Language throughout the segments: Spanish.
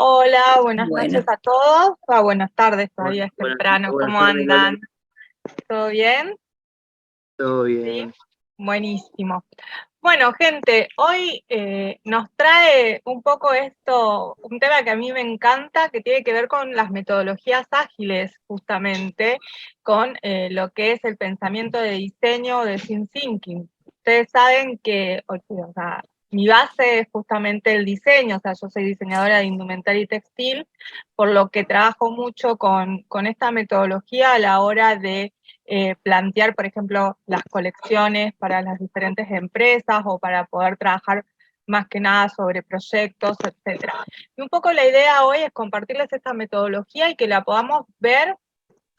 Hola, buenas noches Bueno, a todos. Buenas tardes, todavía es buenas, temprano. buenas ¿Cómo tardes, Vale. andan? ¿Todo bien? Todo Sí. bien. Buenísimo. Bueno, gente, hoy nos trae un poco esto, un tema que a mí me encanta, que tiene que ver con las metodologías ágiles, justamente, con lo que es el pensamiento de diseño de Design Thinking. Ustedes saben que, o sea, mi base es justamente el diseño, o sea, yo soy diseñadora de indumentaria y textil, por lo que trabajo mucho con esta metodología a la hora de plantear, por ejemplo, las colecciones para las diferentes empresas o para poder trabajar más que nada sobre proyectos, etcétera. Y un poco la idea hoy es compartirles esta metodología y que la podamos ver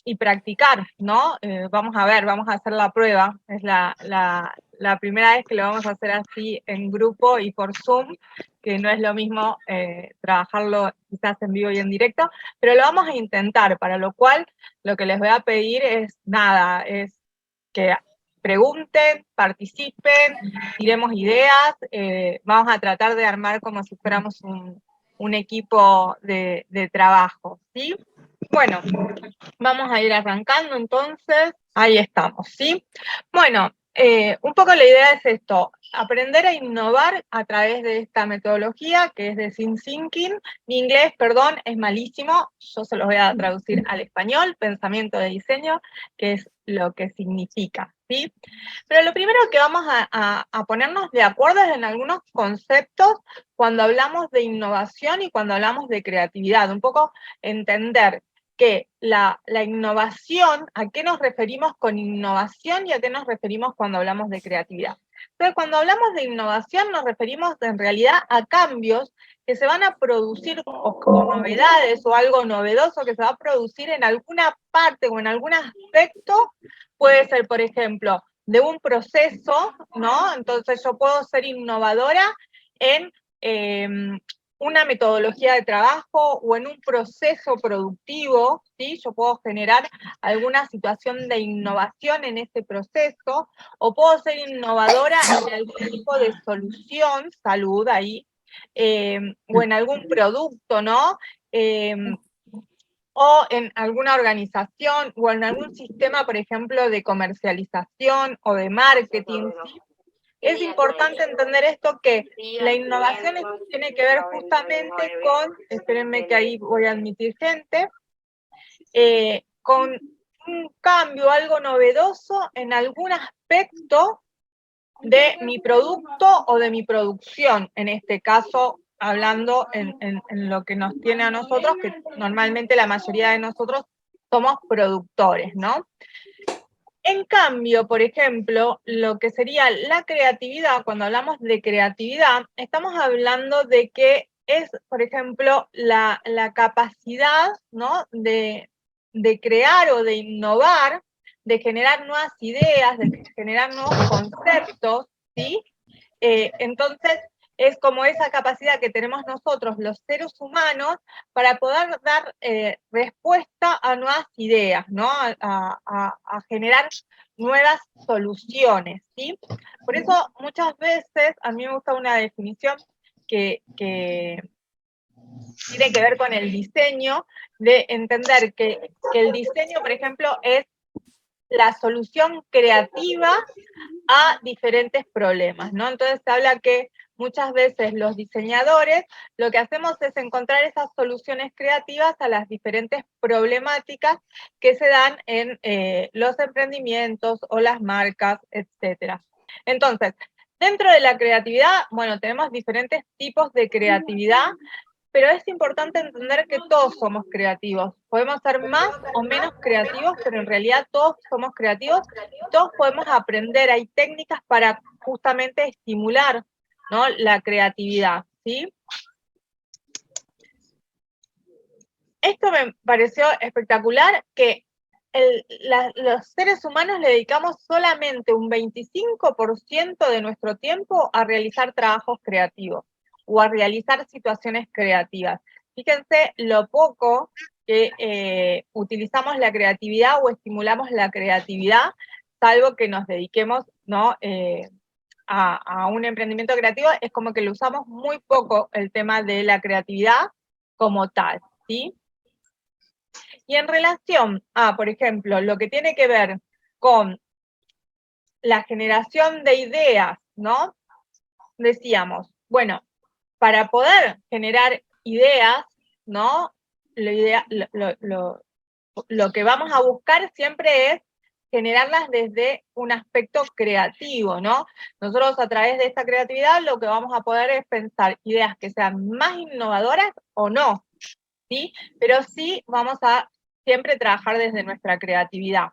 y practicar, ¿no? Vamos a ver, vamos a hacer la prueba. Es la primera vez que lo vamos a hacer así en grupo y por Zoom, que no es lo mismo trabajarlo quizás en vivo y en directo, pero lo vamos a intentar, para lo cual lo que les voy a pedir es nada, es que pregunten, participen, tiremos ideas, vamos a tratar de armar como si fuéramos un equipo de trabajo, ¿sí? Bueno, vamos a ir arrancando entonces. Ahí estamos, ¿sí? Bueno, un poco la idea es esto, aprender a innovar a través de esta metodología que es de Design Thinking. Mi inglés, perdón, es malísimo, yo se los voy a traducir al español, pensamiento de diseño, que es lo que significa, ¿sí? Pero lo primero que vamos a ponernos de acuerdo es en algunos conceptos cuando hablamos de innovación y cuando hablamos de creatividad, un poco entender que la innovación, ¿a qué nos referimos con innovación y a qué nos referimos cuando hablamos de creatividad? Entonces, cuando hablamos de innovación nos referimos en realidad a cambios que se van a producir o novedades o algo novedoso que se va a producir en alguna parte o en algún aspecto, puede ser, por ejemplo, de un proceso, ¿no? Entonces yo puedo ser innovadora en una metodología de trabajo o en un proceso productivo, ¿sí? Yo puedo generar alguna situación de innovación en ese proceso, o puedo ser innovadora en algún tipo de solución, salud ahí, o en algún producto, ¿no? O en alguna organización o en algún sistema, por ejemplo, de comercialización o de marketing, ¿sí? Es importante entender esto, que la innovación tiene que ver justamente con, espérenme que ahí voy a admitir gente, con un cambio, algo novedoso en algún aspecto de mi producto o de mi producción, en este caso hablando en lo que nos tiene a nosotros, que normalmente la mayoría de nosotros somos productores, ¿no? En cambio, por ejemplo, lo que sería la creatividad, cuando hablamos de creatividad, estamos hablando de que es, por ejemplo, la capacidad, ¿no? de crear o de innovar, de generar nuevas ideas, de generar nuevos conceptos, ¿sí? Entonces, es como esa capacidad que tenemos nosotros, los seres humanos, para poder dar respuesta a nuevas ideas, ¿no? A generar nuevas soluciones, ¿sí? Por eso, muchas veces, a mí me gusta una definición que tiene que ver con el diseño, de entender que el diseño, por ejemplo, es la solución creativa a diferentes problemas, ¿no? Entonces se habla que muchas veces los diseñadores lo que hacemos es encontrar esas soluciones creativas a las diferentes problemáticas que se dan en los emprendimientos o las marcas, etcétera. Entonces, dentro de la creatividad, bueno, tenemos diferentes tipos de creatividad, pero es importante entender que todos somos creativos. Podemos ser más o menos creativos, pero en realidad todos somos creativos y todos podemos aprender. Hay técnicas para justamente estimular, ¿no? La creatividad, ¿sí? Esto me pareció espectacular, que los seres humanos le dedicamos solamente un 25% de nuestro tiempo a realizar trabajos creativos o a realizar situaciones creativas. Fíjense lo poco que utilizamos la creatividad o estimulamos la creatividad, salvo que nos dediquemos, ¿no? A un emprendimiento creativo, es como que lo usamos muy poco el tema de la creatividad, como tal, ¿sí? Y en relación a, por ejemplo, lo que tiene que ver con la generación de ideas, ¿no? Decíamos, bueno, para poder generar ideas, ¿no? Lo que vamos a buscar siempre es generarlas desde un aspecto creativo, ¿no? Nosotros a través de esta creatividad lo que vamos a poder es pensar ideas que sean más innovadoras o no, ¿sí? Pero sí vamos a siempre trabajar desde nuestra creatividad.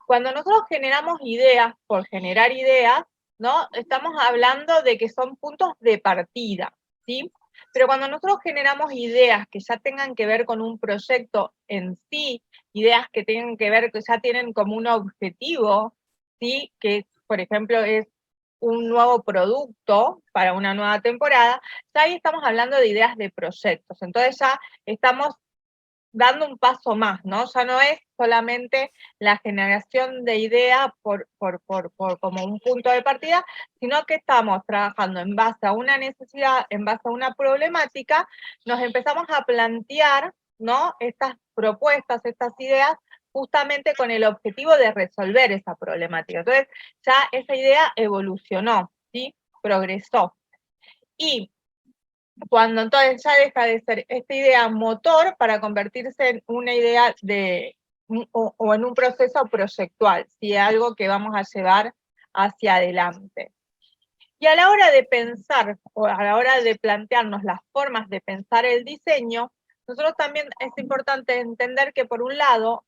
Cuando nosotros generamos ideas por generar ideas, ¿no? Estamos hablando de que son puntos de partida, ¿sí? Pero cuando nosotros generamos ideas que ya tengan que ver con un proyecto en sí, ideas que tengan que ver, que ya tienen como un objetivo, ¿sí? Que, por ejemplo, es un nuevo producto para una nueva temporada, ya ahí estamos hablando de ideas de proyectos. Entonces ya estamos dando un paso más, ¿no? Ya no es solamente la generación de ideas como un punto de partida, sino que estamos trabajando en base a una necesidad, en base a una problemática, nos empezamos a plantear, ¿no? Estas propuestas, estas ideas, justamente con el objetivo de resolver esa problemática. Entonces, ya esa idea evolucionó, ¿sí? Progresó. Y cuando entonces ya deja de ser esta idea motor para convertirse en una idea o en un proceso proyectual, ¿sí? Algo que vamos a llevar hacia adelante. Y a la hora de pensar, o a la hora de plantearnos las formas de pensar el diseño, nosotros también es importante entender que por un lado,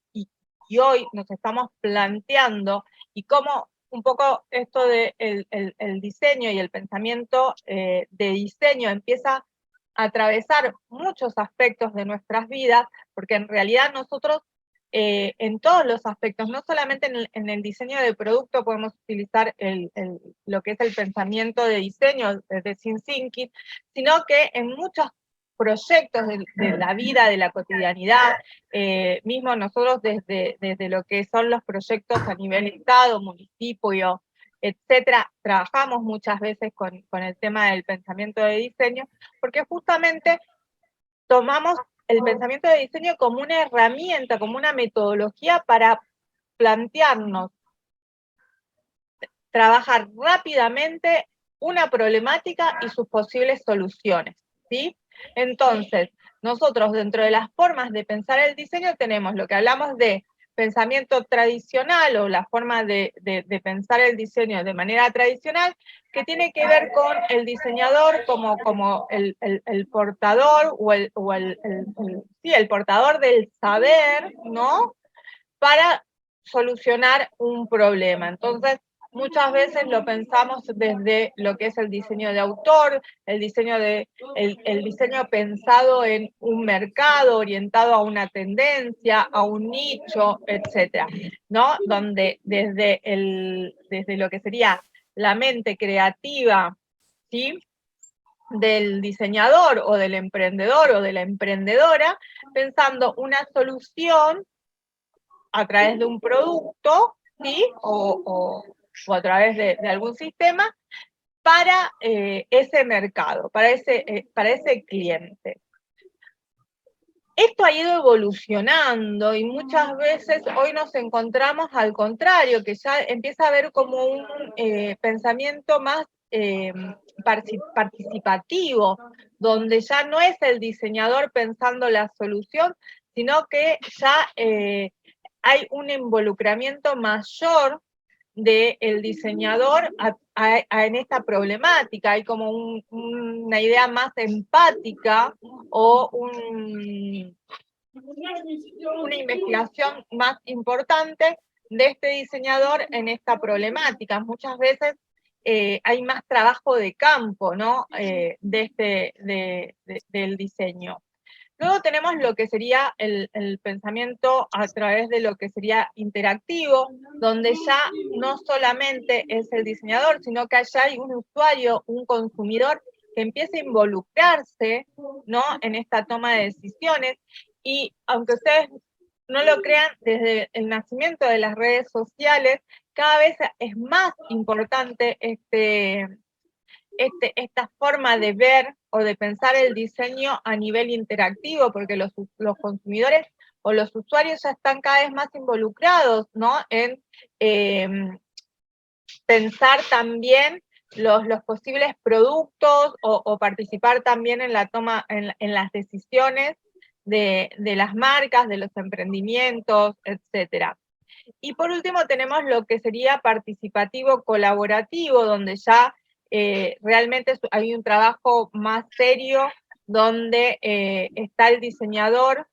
y hoy nos estamos planteando, y cómo un poco esto de el diseño y el pensamiento de diseño empieza a atravesar muchos aspectos de nuestras vidas, porque en realidad nosotros en todos los aspectos, no solamente en el diseño de producto podemos utilizar lo que es el pensamiento de diseño de Design Thinking, sino que en muchos proyectos de la vida, de la cotidianidad, mismo nosotros desde lo que son los proyectos a nivel Estado, municipio, etcétera, trabajamos muchas veces con el tema del pensamiento de diseño, porque justamente tomamos el pensamiento de diseño como una herramienta, como una metodología para plantearnos, trabajar rápidamente una problemática y sus posibles soluciones, ¿sí? Entonces, nosotros dentro de las formas de pensar el diseño tenemos lo que hablamos de pensamiento tradicional o la forma de pensar el diseño de manera tradicional, que tiene que ver con el diseñador como el portador sí, el portador del saber, ¿no? Para solucionar un problema. Entonces, muchas veces lo pensamos desde lo que es el diseño de autor, el diseño pensado en un mercado, orientado a una tendencia, a un nicho, etcétera, ¿no? Donde desde lo que sería la mente creativa, ¿sí? Del diseñador o del emprendedor o de la emprendedora, pensando una solución a través de un producto, ¿sí? O a través de algún sistema para ese mercado, para ese cliente. Esto ha ido evolucionando y muchas veces hoy nos encontramos al contrario, que ya empieza a haber como un pensamiento más participativo, donde ya no es el diseñador pensando la solución, sino que ya hay un involucramiento mayor del diseñador en esta problemática, hay como una idea más empática o una investigación más importante de este diseñador en esta problemática. Muchas veces hay más trabajo de campo, ¿no? Del diseño. Luego tenemos lo que sería el pensamiento a través de lo que sería interactivo, donde ya no solamente es el diseñador, sino que allá hay un usuario, un consumidor que empieza a involucrarse, ¿no? En esta toma de decisiones. Y aunque ustedes no lo crean, desde el nacimiento de las redes sociales, cada vez es más importante esta forma de ver o de pensar el diseño a nivel interactivo, porque los consumidores o los usuarios ya están cada vez más involucrados, ¿no? En pensar también los posibles productos o participar también en la toma, en las decisiones de las marcas, de los emprendimientos, etcétera. Y por último tenemos lo que sería participativo colaborativo, donde ya realmente hay un trabajo más serio, donde está el diseñador,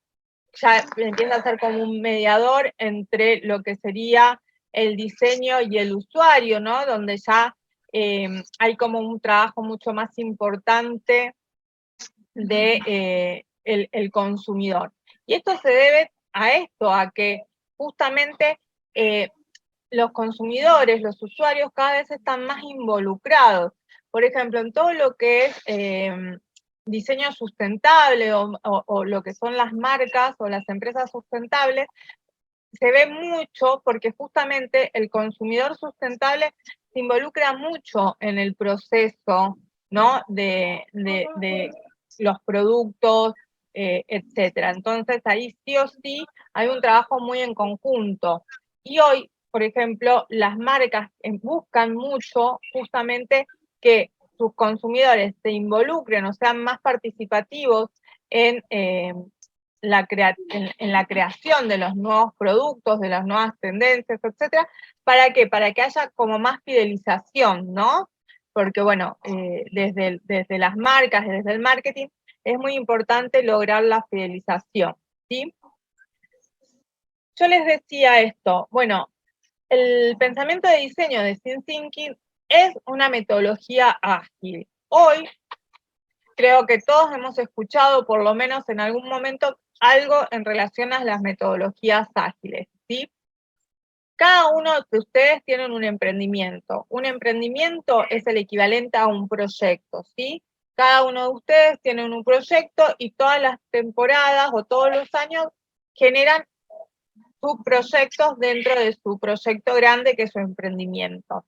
ya empieza a ser como un mediador entre lo que sería el diseño y el usuario, ¿no? Donde ya hay como un trabajo mucho más importante de el consumidor. Y esto se debe a esto, a que justamente los consumidores, los usuarios cada vez están más involucrados. Por ejemplo, en todo lo que es diseño sustentable o lo que son las marcas o las empresas sustentables, se ve mucho porque justamente el consumidor sustentable se involucra mucho en el proceso, ¿no? de los productos, etcétera. Entonces ahí sí o sí hay un trabajo muy en conjunto. Y hoy, por ejemplo, las marcas buscan mucho justamente que sus consumidores se involucren o sean más participativos en la creación de los nuevos productos, de las nuevas tendencias, etcétera. ¿Para qué? Para que haya como más fidelización, ¿no? Porque bueno, desde las marcas, desde el marketing, es muy importante lograr la fidelización, ¿sí? Yo les decía esto, bueno, el pensamiento de diseño de Design Thinking es una metodología ágil. Hoy creo que todos hemos escuchado, por lo menos en algún momento, algo en relación a las metodologías ágiles, ¿sí? Cada uno de ustedes tienen un emprendimiento. Un emprendimiento es el equivalente a un proyecto, ¿sí? Cada uno de ustedes tiene un proyecto y todas las temporadas o todos los años generan subproyectos dentro de su proyecto grande que es su emprendimiento.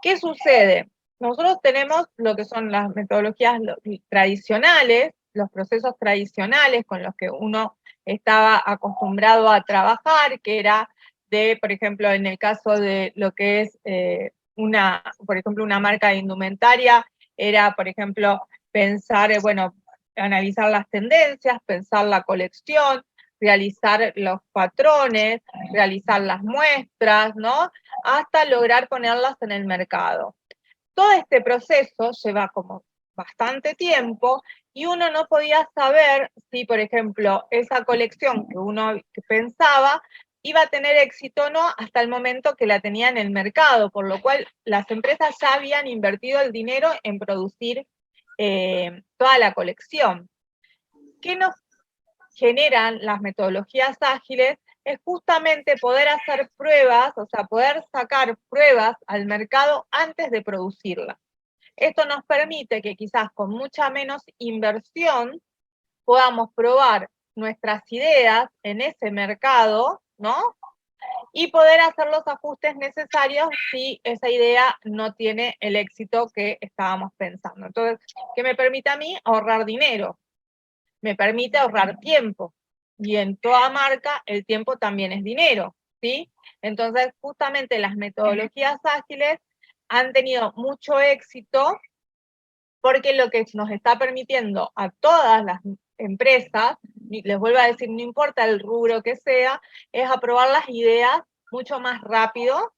¿Qué sucede? Nosotros tenemos lo que son las metodologías tradicionales, los procesos tradicionales con los que uno estaba acostumbrado a trabajar, que era de, por ejemplo, en el caso de lo que es por ejemplo, una marca de indumentaria, era, por ejemplo, pensar, bueno, analizar las tendencias, pensar la colección, realizar los patrones, realizar las muestras, ¿no? Hasta lograr ponerlas en el mercado. Todo este proceso lleva como bastante tiempo y uno no podía saber si, por ejemplo, esa colección que uno pensaba iba a tener éxito o no hasta el momento que la tenía en el mercado, por lo cual las empresas ya habían invertido el dinero en producir toda la colección. ¿Qué nos generan las metodologías ágiles? Es justamente poder hacer pruebas, o sea, poder sacar pruebas al mercado antes de producirlas. Esto nos permite que quizás con mucha menos inversión podamos probar nuestras ideas en ese mercado, ¿no? Y poder hacer los ajustes necesarios si esa idea no tiene el éxito que estábamos pensando. Entonces, ¿qué me permite a mí? Ahorrar dinero, me permite ahorrar tiempo. Y en toda marca el tiempo también es dinero, ¿sí? Entonces, justamente las metodologías ágiles han tenido mucho éxito porque lo que nos está permitiendo a todas las empresas, les vuelvo a decir, no importa el rubro que sea, es aprobar las ideas mucho más rápido,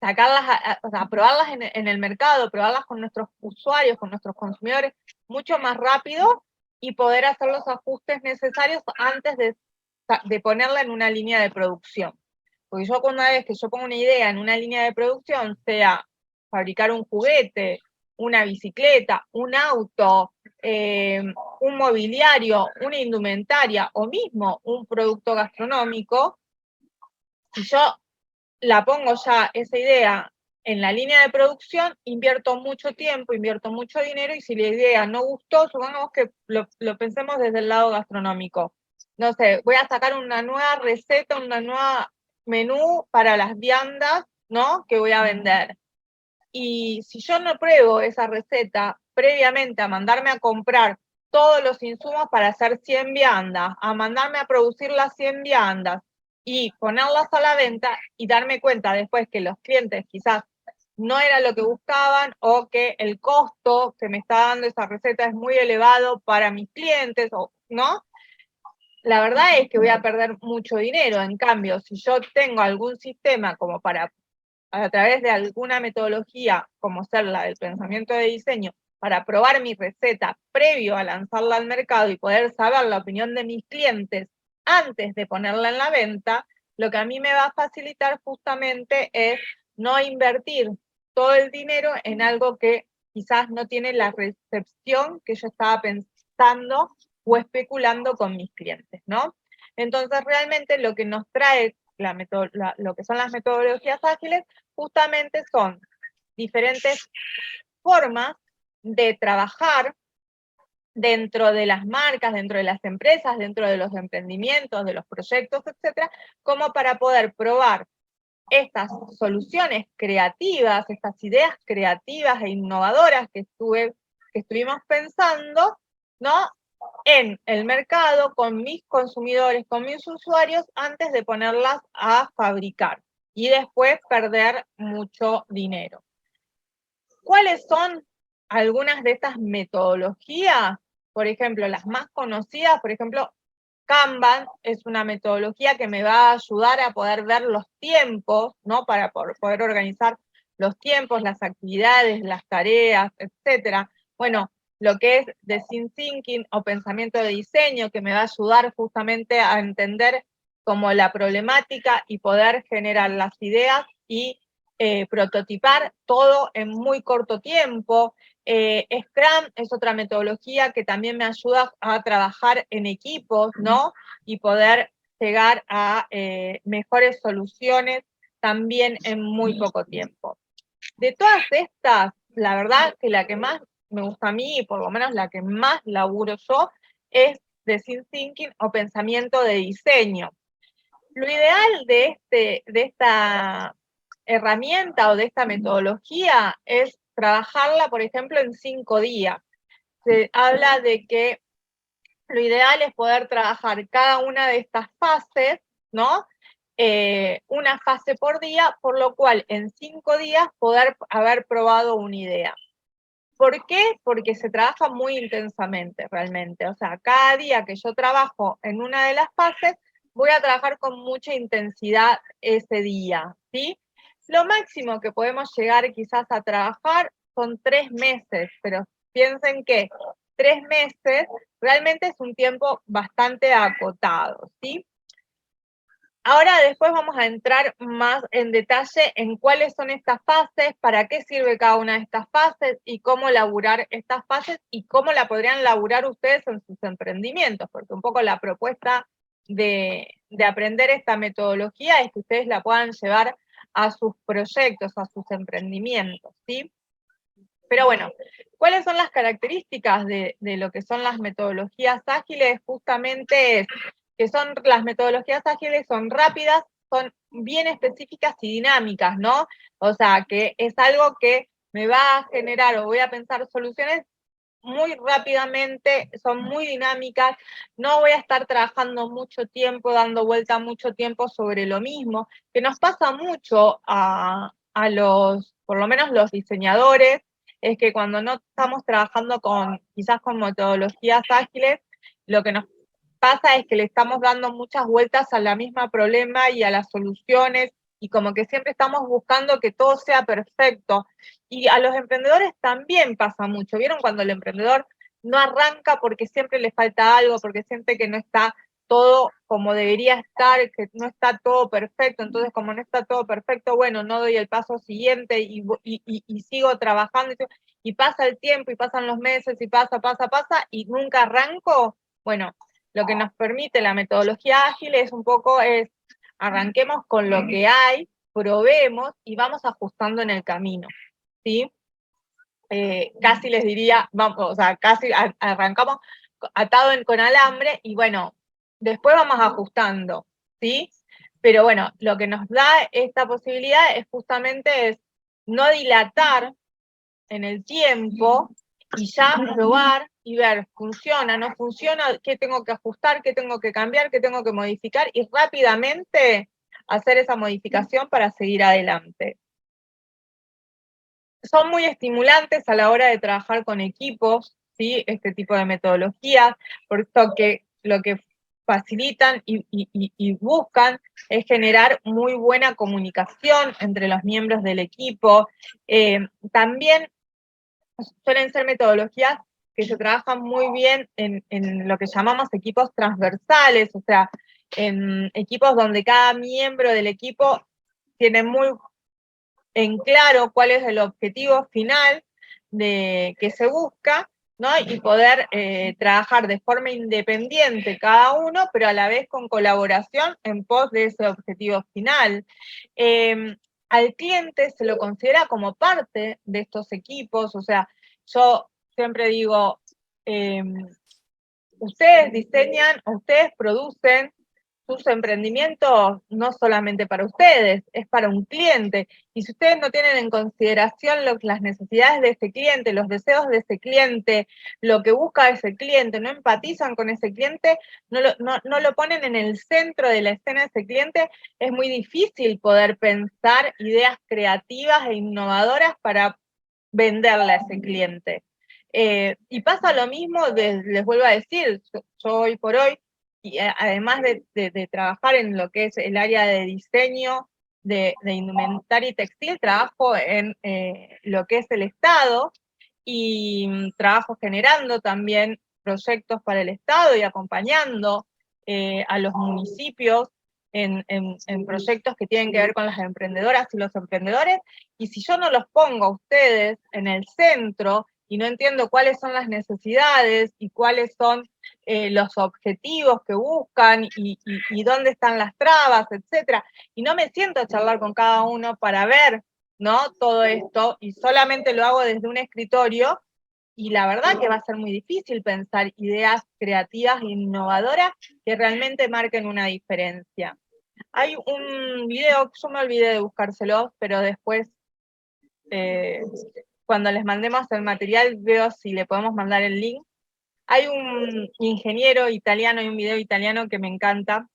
sacarlas, o sea, probarlas en el mercado, probarlas con nuestros usuarios, con nuestros consumidores, mucho más rápido y poder hacer los ajustes necesarios antes de ponerla en una línea de producción. Porque yo una vez que yo pongo una idea en una línea de producción, sea fabricar un juguete, una bicicleta, un auto, un mobiliario, una indumentaria o mismo un producto gastronómico, si yo la pongo ya esa idea en la línea de producción, invierto mucho tiempo, invierto mucho dinero, y si la idea no gustó, supongamos que lo pensemos desde el lado gastronómico. No sé, voy a sacar una nueva receta, una nueva menú para las viandas, ¿no? Que voy a vender. Y si yo no pruebo esa receta previamente a mandarme a comprar todos los insumos para hacer 100 viandas, a mandarme a producir las 100 viandas y ponerlas a la venta y darme cuenta después que los clientes quizás no era lo que buscaban o que el costo que me está dando esa receta es muy elevado para mis clientes, o ¿no? La verdad es que voy a perder mucho dinero. En cambio, si yo tengo algún sistema como para, a través de alguna metodología, como ser la del pensamiento de diseño, para probar mi receta previo a lanzarla al mercado y poder saber la opinión de mis clientes antes de ponerla en la venta, lo que a mí me va a facilitar justamente es no invertir todo el dinero en algo que quizás no tiene la recepción que yo estaba pensando o especulando con mis clientes, ¿no? Entonces, realmente lo que nos trae lo que son las metodologías ágiles justamente son diferentes formas de trabajar dentro de las marcas, dentro de las empresas, dentro de los emprendimientos, de los proyectos, etcétera, como para poder probar estas soluciones creativas, estas ideas creativas e innovadoras que estuvimos pensando, ¿no? En el mercado, con mis consumidores, con mis usuarios, antes de ponerlas a fabricar y después perder mucho dinero. ¿Cuáles son algunas de estas metodologías? Por ejemplo, las más conocidas, por ejemplo, Kanban es una metodología que me va a ayudar a poder ver los tiempos, ¿no? Para poder organizar los tiempos, las actividades, las tareas, etcétera. Bueno, lo que es Design Thinking o pensamiento de diseño, que me va a ayudar justamente a entender como la problemática y poder generar las ideas y prototipar todo en muy corto tiempo. Scrum es otra metodología que también me ayuda a trabajar en equipos, ¿no? Y poder llegar a mejores soluciones también en muy poco tiempo. De todas estas, la verdad que la que más me gusta a mí, y por lo menos la que más laburo yo, es Design Thinking o pensamiento de diseño. Lo ideal de esta herramienta o de esta metodología es trabajarla, por ejemplo, en 5 días. Se habla de que lo ideal es poder trabajar cada una de estas fases, ¿no? Una fase por día, por lo cual en 5 días poder haber probado una idea. ¿Por qué? Porque se trabaja muy intensamente realmente. O sea, cada día que yo trabajo en una de las fases, voy a trabajar con mucha intensidad ese día, ¿sí? Lo máximo que podemos llegar quizás a trabajar son 3 meses, pero piensen que 3 meses realmente es un tiempo bastante acotado, ¿sí? Ahora después vamos a entrar más en detalle en cuáles son estas fases, para qué sirve cada una de estas fases y cómo laburar estas fases y cómo la podrían laburar ustedes en sus emprendimientos, porque un poco la propuesta de aprender esta metodología es que ustedes la puedan llevar a sus proyectos, a sus emprendimientos, ¿sí? Pero bueno, ¿cuáles son las características de lo que son las metodologías ágiles? Justamente es que las metodologías ágiles son rápidas, son bien específicas y dinámicas, ¿no? O sea, que es algo que me va a generar o voy a pensar soluciones muy rápidamente, son muy dinámicas, no voy a estar trabajando mucho tiempo, dando vuelta mucho tiempo sobre lo mismo, que nos pasa mucho a los, por lo menos los diseñadores, es que cuando no estamos trabajando quizás con metodologías ágiles, lo que nos pasa es que le estamos dando muchas vueltas a la misma problema y a las soluciones, y como que siempre estamos buscando que todo sea perfecto. Y a los emprendedores también pasa mucho. ¿Vieron cuando el emprendedor no arranca porque siempre le falta algo, porque siente que no está todo como debería estar, que no está todo perfecto? Entonces, como no está todo perfecto, bueno, no doy el paso siguiente y sigo trabajando, y pasa el tiempo y pasan los meses y pasa, y nunca arranco. Bueno, lo que nos permite la metodología ágil es un poco arranquemos con lo que hay, probemos y vamos ajustando en el camino, ¿sí? Casi les diría, vamos, o sea, casi arrancamos atado con alambre y bueno, después vamos ajustando, ¿sí? Pero bueno, lo que nos da esta posibilidad es justamente no dilatar en el tiempo y ya probar y ver, funciona, no funciona, qué tengo que ajustar, qué tengo que cambiar, qué tengo que modificar y rápidamente hacer esa modificación para seguir adelante. Son muy estimulantes a la hora de trabajar con equipos, ¿sí? Este tipo de metodologías, por esto que lo que facilitan y buscan es generar muy buena comunicación entre los miembros del equipo. También suelen ser metodologías que se trabajan muy bien en lo que llamamos equipos transversales, o sea, en equipos donde cada miembro del equipo tiene muy en claro cuál es el objetivo final que se busca, ¿no? Y poder trabajar de forma independiente cada uno, pero a la vez con colaboración en pos de ese objetivo final. Al cliente se lo considera como parte de estos equipos, o sea, yo siempre digo, ustedes diseñan, ustedes producen sus emprendimientos no solamente para ustedes, es para un cliente. Y si ustedes no tienen en consideración las necesidades de ese cliente, los deseos de ese cliente, lo que busca ese cliente, no empatizan con ese cliente, no lo ponen en el centro de la escena de ese cliente, es muy difícil poder pensar ideas creativas e innovadoras para venderle a ese cliente. Y pasa lo mismo, les vuelvo a decir, yo hoy por hoy, y además de trabajar en lo que es el área de diseño de indumentaria y textil, trabajo en lo que es el Estado y trabajo generando también proyectos para el Estado y acompañando a los municipios en proyectos que tienen que ver con las emprendedoras y los emprendedores, y si yo no los pongo a ustedes en el centro y no entiendo cuáles son las necesidades y cuáles son los objetivos que buscan y dónde están las trabas, etcétera, y no me siento a charlar con cada uno para ver, ¿no? Todo esto, y solamente lo hago desde un escritorio, y la verdad que va a ser muy difícil pensar ideas creativas e innovadoras que realmente marquen una diferencia. Hay un video, yo me olvidé de buscárselo, pero después, cuando les mandemos el material, veo si le podemos mandar el link. Hay un ingeniero italiano y un video italiano que me encanta,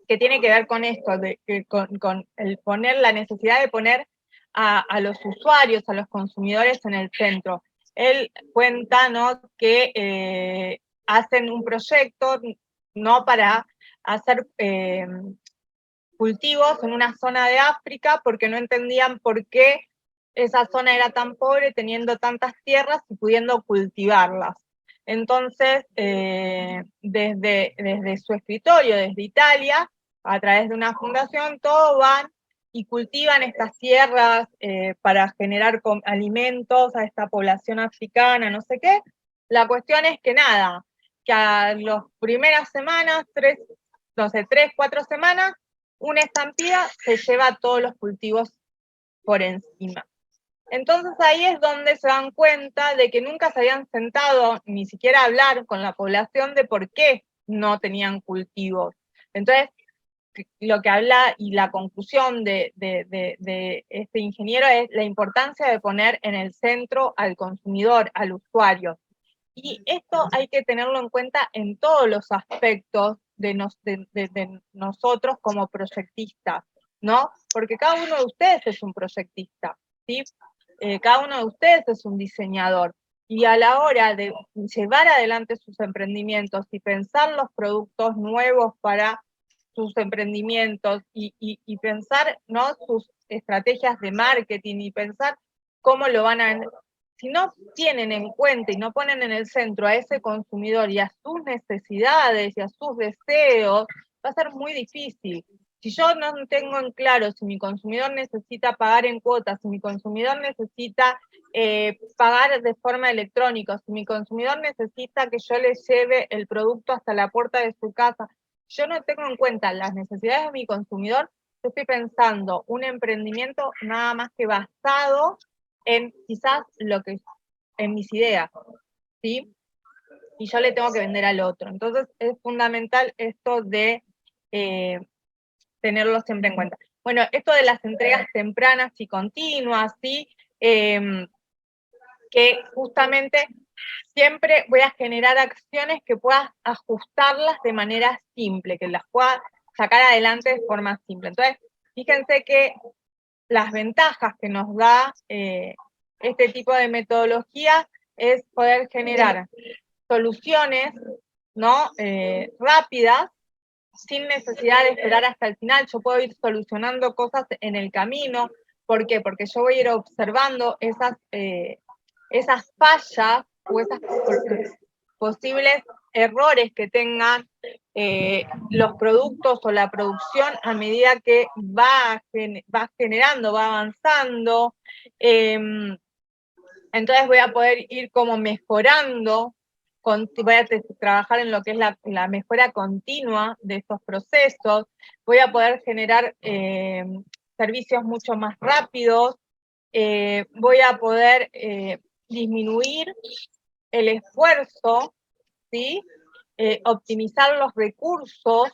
que tiene que ver con esto, con el poner la necesidad de poner a los usuarios, a los consumidores en el centro. Él cuenta, ¿no?, que hacen un proyecto, ¿no?, para hacer cultivos en una zona de África porque no entendían por qué esa zona era tan pobre teniendo tantas tierras y pudiendo cultivarlas. Entonces, desde su escritorio, desde Italia, a través de una fundación, todos van y cultivan estas tierras para generar alimentos a esta población africana, no sé qué. La cuestión es que nada, que a las primeras semanas, 3-4 semanas, una estampida se lleva todos los cultivos por encima. Entonces ahí es donde se dan cuenta de que nunca se habían sentado ni siquiera a hablar con la población de por qué no tenían cultivos. Entonces, lo que habla y la conclusión de este ingeniero es la importancia de poner en el centro al consumidor, al usuario. Y esto hay que tenerlo en cuenta en todos los aspectos de nosotros como proyectistas, ¿no? Porque cada uno de ustedes es un proyectista, ¿sí? Cada uno de ustedes es un diseñador. Y a la hora de llevar adelante sus emprendimientos y pensar los productos nuevos para sus emprendimientos y pensar, ¿no?, sus estrategias de marketing y pensar cómo lo van a... Si no tienen en cuenta y no ponen en el centro a ese consumidor y a sus necesidades y a sus deseos, va a ser muy difícil. Si yo no tengo en claro si mi consumidor necesita pagar en cuotas, si mi consumidor necesita pagar de forma electrónica, si mi consumidor necesita que yo le lleve el producto hasta la puerta de su casa, yo no tengo en cuenta las necesidades de mi consumidor, yo estoy pensando un emprendimiento nada más que basado en quizás en mis ideas, ¿sí? Y yo le tengo que vender al otro. Entonces es fundamental esto de tenerlo siempre en cuenta. Bueno, esto de las entregas tempranas y continuas, ¿sí? Que justamente siempre voy a generar acciones que puedas ajustarlas de manera simple, que las pueda sacar adelante de forma simple. Entonces, fíjense que las ventajas que nos da este tipo de metodología es poder generar soluciones, ¿no? Rápidas, sin necesidad de esperar hasta el final. Yo puedo ir solucionando cosas en el camino. ¿Por qué? Porque yo voy a ir observando esas fallas o esas posibles errores que tengan los productos o la producción a medida que va generando, va avanzando. Entonces voy a poder ir como mejorando, voy a trabajar en lo que es la mejora continua de estos procesos, voy a poder generar servicios mucho más rápidos, voy a poder disminuir el esfuerzo, ¿sí? Optimizar los recursos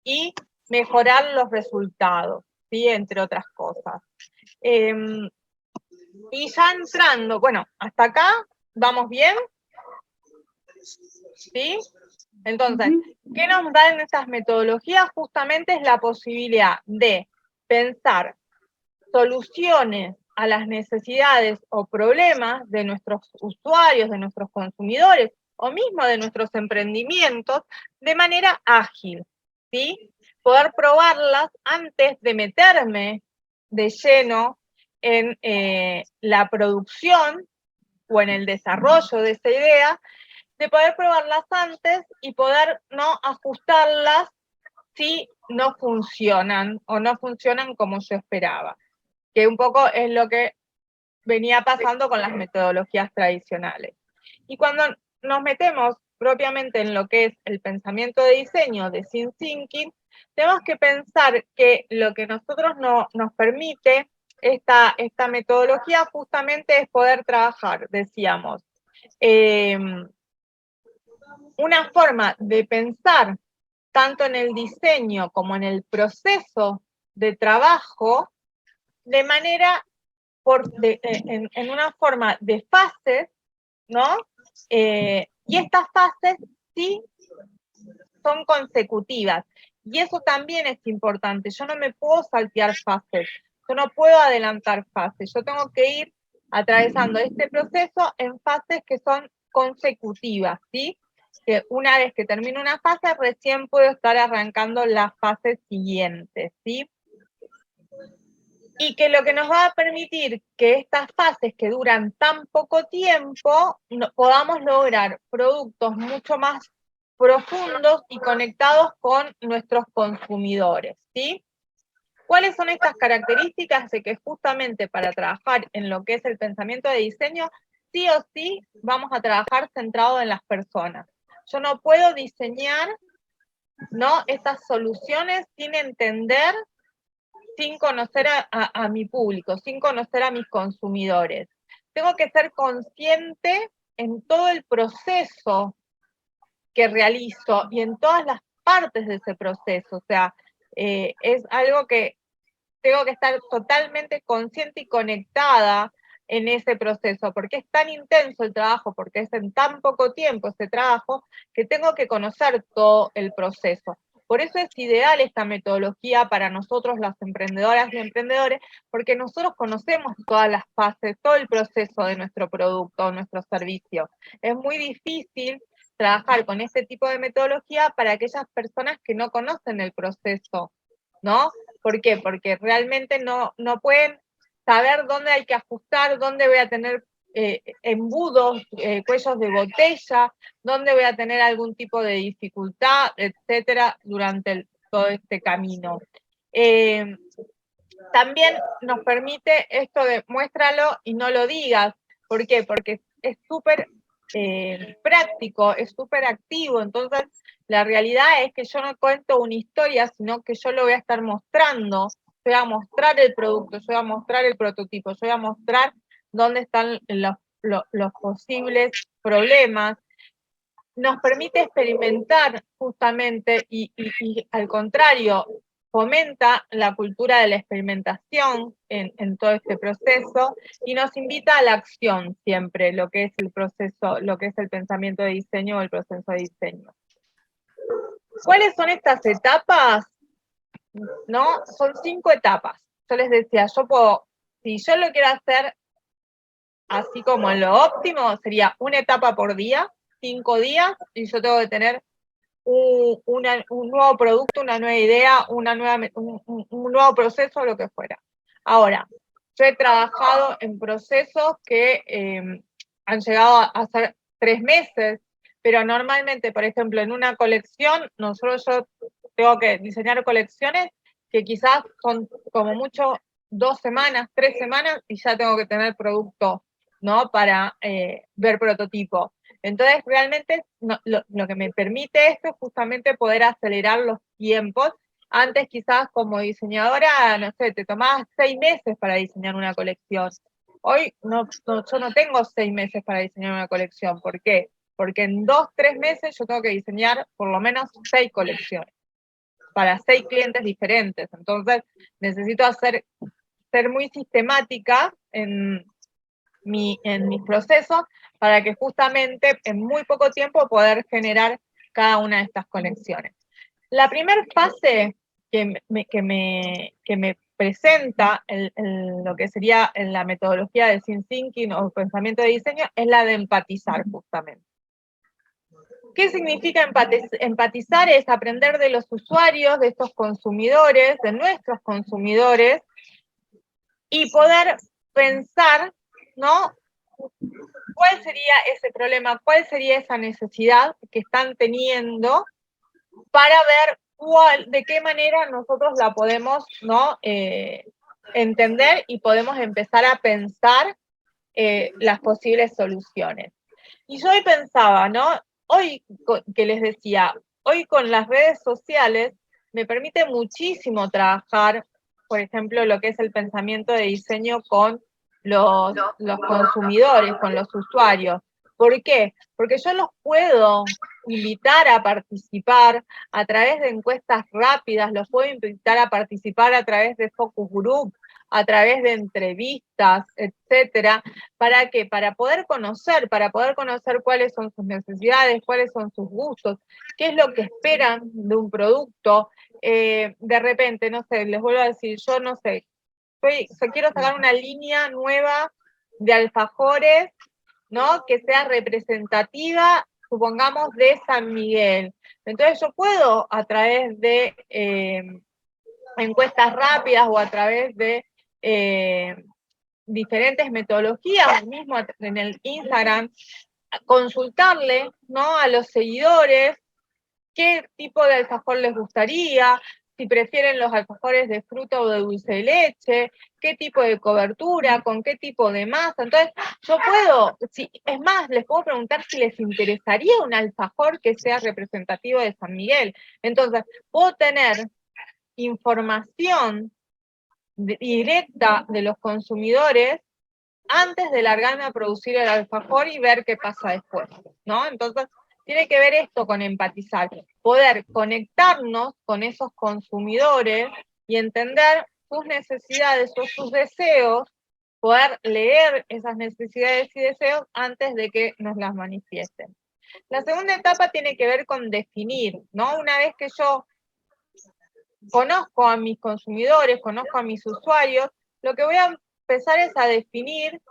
y mejorar los resultados, ¿sí? Entre otras cosas. Y ya entrando, bueno, hasta acá, ¿vamos bien? ¿Sí? Entonces, ¿qué nos dan estas metodologías? Justamente es la posibilidad de pensar soluciones a las necesidades o problemas de nuestros usuarios, de nuestros consumidores, o mismo de nuestros emprendimientos, de manera ágil, ¿sí? Poder probarlas antes de meterme de lleno en la producción o en el desarrollo de esa idea, de poder probarlas antes y poder no ajustarlas si no funcionan o no funcionan como yo esperaba, que un poco es lo que venía pasando con las metodologías tradicionales. Y cuando nos metemos propiamente en lo que es el pensamiento de diseño, de Design Thinking, tenemos que pensar que lo que nosotros nos permite esta metodología justamente es poder trabajar, decíamos, una forma de pensar tanto en el diseño como en el proceso de trabajo de manera, en una forma de fases, ¿no? Y estas fases sí son consecutivas. Y eso también es importante. Yo no me puedo saltear fases. Yo no puedo adelantar fases. Yo tengo que ir atravesando este proceso en fases que son consecutivas, ¿sí? Que una vez que termino una fase, recién puedo estar arrancando las fases siguientes, ¿sí? Y que lo que nos va a permitir que estas fases que duran tan poco tiempo, podamos lograr productos mucho más profundos y conectados con nuestros consumidores, ¿sí? ¿Cuáles son estas características de que justamente para trabajar en lo que es el pensamiento de diseño, sí o sí vamos a trabajar centrado en las personas? Yo no puedo diseñar, ¿no?, estas soluciones sin entender, sin conocer a mi público, sin conocer a mis consumidores. Tengo que ser consciente en todo el proceso que realizo y en todas las partes de ese proceso. O sea, es algo que tengo que estar totalmente consciente y conectada en ese proceso, porque es tan intenso el trabajo, porque es en tan poco tiempo ese trabajo, que tengo que conocer todo el proceso. Por eso es ideal esta metodología para nosotros, las emprendedoras y emprendedores, porque nosotros conocemos todas las fases, todo el proceso de nuestro producto, nuestro servicio. Es muy difícil trabajar con este tipo de metodología para aquellas personas que no conocen el proceso, ¿no? ¿Por qué? Porque realmente no pueden saber dónde hay que ajustar, dónde voy a tener embudos, cuellos de botella, dónde voy a tener algún tipo de dificultad, etcétera, durante todo este camino. También nos permite esto de muéstralo y no lo digas. ¿Por qué? Porque es súper práctico, es súper activo. Entonces, la realidad es que yo no cuento una historia, sino que yo lo voy a estar mostrando. Yo voy a mostrar el producto, yo voy a mostrar el prototipo, yo voy a mostrar dónde están los posibles problemas. Nos permite experimentar justamente y al contrario, fomenta la cultura de la experimentación en todo este proceso y nos invita a la acción siempre, lo que es el proceso, lo que es el pensamiento de diseño o el proceso de diseño. ¿Cuáles son estas etapas? ¿No? Son 5 etapas. Yo les decía, yo puedo, si yo lo quiero hacer así como en lo óptimo, sería una etapa por día, 5 días, y yo tengo que tener un nuevo producto, una nueva idea, un nuevo proceso, lo que fuera. Ahora, yo he trabajado en procesos que han llegado a ser 3 meses, pero normalmente, por ejemplo, en una colección, yo tengo que diseñar colecciones que quizás son como mucho 2 semanas, 3 semanas, y ya tengo que tener producto, ¿no? Para ver prototipo. Entonces, realmente lo que me permite esto es justamente poder acelerar los tiempos. Antes quizás como diseñadora, no sé, te tomabas 6 meses para diseñar una colección. Hoy yo no tengo 6 meses para diseñar una colección. ¿Por qué? Porque en 2, 3 meses yo tengo que diseñar por lo menos 6 colecciones para 6 clientes diferentes. Entonces, necesito ser muy sistemática en mis procesos para que justamente en muy poco tiempo poder generar cada una de estas conexiones. La primera fase que me presenta lo que sería la metodología de Design Thinking o pensamiento de diseño es la de empatizar justamente. ¿Qué significa empatizar? Es aprender de los usuarios, de estos consumidores, de nuestros consumidores, y poder pensar, ¿no? ¿Cuál sería ese problema? ¿Cuál sería esa necesidad que están teniendo para ver de qué manera nosotros la podemos, ¿no? Entender y podemos empezar a pensar las posibles soluciones? Y yo hoy pensaba, ¿no? Hoy, que les decía, hoy con las redes sociales me permite muchísimo trabajar, por ejemplo, lo que es el pensamiento de diseño con los consumidores, con los usuarios. ¿Por qué? Porque yo los puedo invitar a participar a través de encuestas rápidas, los puedo invitar a participar a través de focus group, a través de entrevistas, etcétera. ¿Para qué? Para poder conocer cuáles son sus necesidades, cuáles son sus gustos, qué es lo que esperan de un producto. De repente, no sé, les vuelvo a decir, yo no sé, quiero sacar una línea nueva de alfajores, ¿no? Que sea representativa, supongamos, de San Miguel. Entonces yo puedo, a través de encuestas rápidas o a través de diferentes metodologías, mismo en el Instagram, consultarle, ¿no? A los seguidores qué tipo de alfajor les gustaría, si prefieren los alfajores de fruta o de dulce de leche, qué tipo de cobertura, con qué tipo de masa. Entonces, yo puedo, es más, les puedo preguntar si les interesaría un alfajor que sea representativo de San Miguel. Entonces, puedo tener información directa de los consumidores antes de largarme a producir el alfajor y ver qué pasa después, ¿no? Entonces, tiene que ver esto con empatizar, poder conectarnos con esos consumidores y entender sus necesidades o sus deseos, poder leer esas necesidades y deseos antes de que nos las manifiesten. La segunda etapa tiene que ver con definir, ¿no? Una vez que yo conozco a mis consumidores, conozco a mis usuarios, lo que voy a empezar es a definir,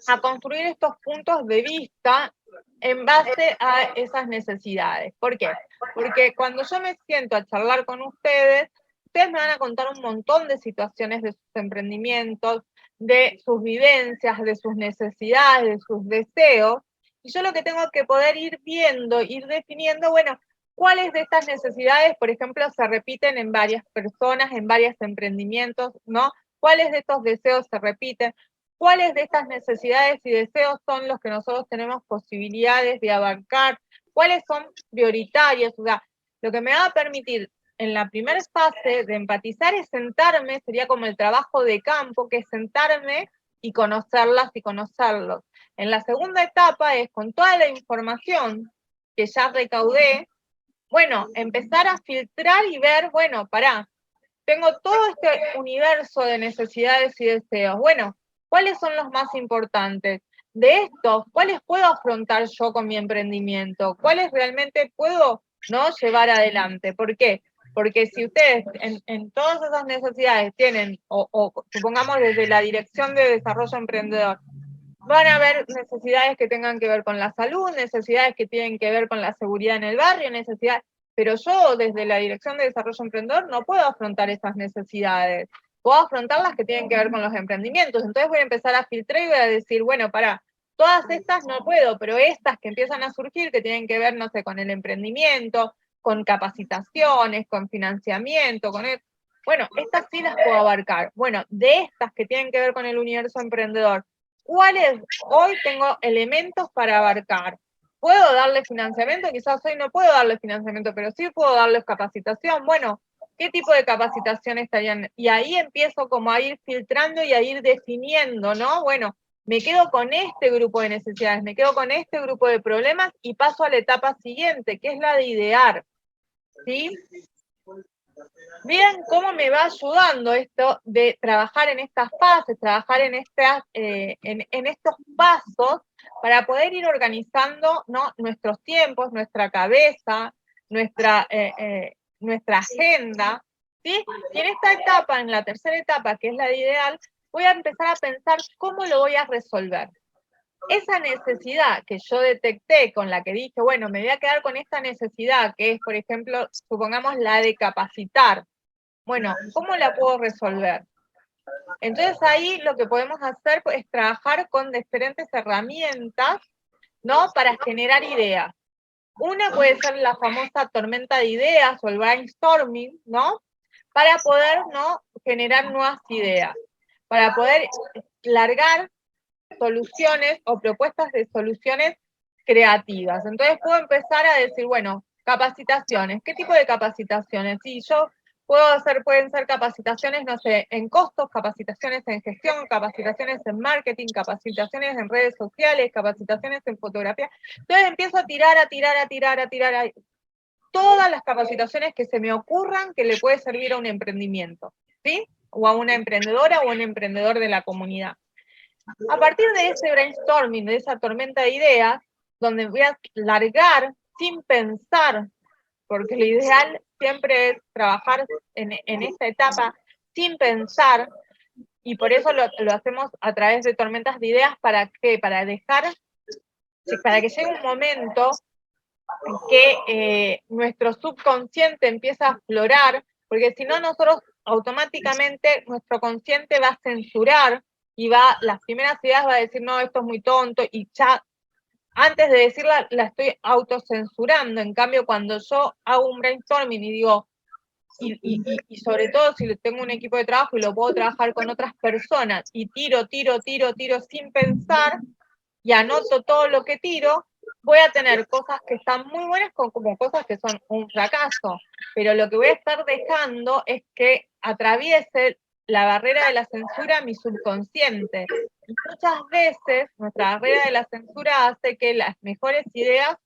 a construir estos puntos de vista en base a esas necesidades. ¿Por qué? Porque cuando yo me siento a charlar con ustedes me van a contar un montón de situaciones de sus emprendimientos, de sus vivencias, de sus necesidades, de sus deseos, y yo lo que tengo que poder ir viendo, ir definiendo, bueno, cuáles de estas necesidades, por ejemplo, se repiten en varias personas, en varios emprendimientos, ¿no? ¿Cuáles de estos deseos se repiten? ¿Cuáles de estas necesidades y deseos son los que nosotros tenemos posibilidades de abarcar? ¿Cuáles son prioritarios? O sea, lo que me va a permitir en la primera fase de empatizar es sentarme, sería como el trabajo de campo, que es sentarme y conocerlas y conocerlos. En la segunda etapa es con toda la información que ya recaudé, bueno, empezar a filtrar y ver, bueno, pará, tengo todo este universo de necesidades y deseos. Bueno, ¿cuáles son los más importantes? De estos, ¿cuáles puedo afrontar yo con mi emprendimiento? ¿Cuáles realmente puedo, ¿no?, llevar adelante? ¿Por qué? Porque si ustedes en todas esas necesidades tienen, o supongamos desde la Dirección de Desarrollo Emprendedor, van a haber necesidades que tengan que ver con la salud, necesidades que tienen que ver con la seguridad en el barrio, necesidades, pero yo desde la Dirección de Desarrollo Emprendedor no puedo afrontar esas necesidades. Puedo afrontar las que tienen que ver con los emprendimientos. Entonces voy a empezar a filtrar y voy a decir, bueno, todas estas no puedo, pero estas que empiezan a surgir, que tienen que ver, no sé, con el emprendimiento, con capacitaciones, con financiamiento, bueno, estas sí las puedo abarcar. Bueno, de estas que tienen que ver con el universo emprendedor, ¿cuáles hoy tengo elementos para abarcar? ¿Puedo darle financiamiento? Quizás hoy no puedo darle financiamiento, pero sí puedo darles capacitación. Bueno, ¿qué tipo de capacitación estarían? Y ahí empiezo como a ir filtrando y a ir definiendo, ¿no? Bueno, me quedo con este grupo de necesidades, me quedo con este grupo de problemas y paso a la etapa siguiente, que es la de idear, ¿sí? Miren cómo me va ayudando esto de trabajar en estas fases, trabajar en estos pasos para poder ir organizando, ¿no?, nuestros tiempos, nuestra cabeza, nuestra agenda, ¿sí? Y en esta etapa, en la tercera etapa, que es la de ideal, voy a empezar a pensar cómo lo voy a resolver. Esa necesidad que yo detecté, con la que dije, bueno, me voy a quedar con esta necesidad, que es, por ejemplo, supongamos la de capacitar. Bueno, ¿cómo la puedo resolver? Entonces ahí lo que podemos hacer es trabajar con diferentes herramientas, ¿no?, para generar ideas. Una puede ser la famosa tormenta de ideas o el brainstorming, ¿no?, para poder, ¿no?, generar nuevas ideas, para poder largar soluciones o propuestas de soluciones creativas. Entonces puedo empezar a decir, bueno, capacitaciones. ¿Qué tipo de capacitaciones? Sí, yo pueden ser capacitaciones, no sé, en costos, capacitaciones en gestión, capacitaciones en marketing, capacitaciones en redes sociales, capacitaciones en fotografía. Entonces empiezo a tirar todas las capacitaciones que se me ocurran que le puede servir a un emprendimiento, ¿sí? O a una emprendedora o a un emprendedor de la comunidad. A partir de ese brainstorming, de esa tormenta de ideas, donde voy a largar sin pensar, porque lo ideal siempre es trabajar en esta etapa sin pensar, y por eso lo hacemos a través de tormentas de ideas. ¿Para qué? Para que llegue un momento en que nuestro subconsciente empieza a aflorar, porque si no nosotros automáticamente nuestro consciente va a censurar y las primeras ideas va a decir, no, esto es muy tonto, y ya antes de decirla la estoy autocensurando. En cambio, cuando yo hago un brainstorming y digo, y sobre todo si tengo un equipo de trabajo y lo puedo trabajar con otras personas, y tiro sin pensar, y anoto todo lo que tiro, voy a tener cosas que están muy buenas como cosas que son un fracaso, pero lo que voy a estar dejando es que atraviese la barrera de la censura mi subconsciente. Y muchas veces nuestra barrera de la censura hace que las mejores ideas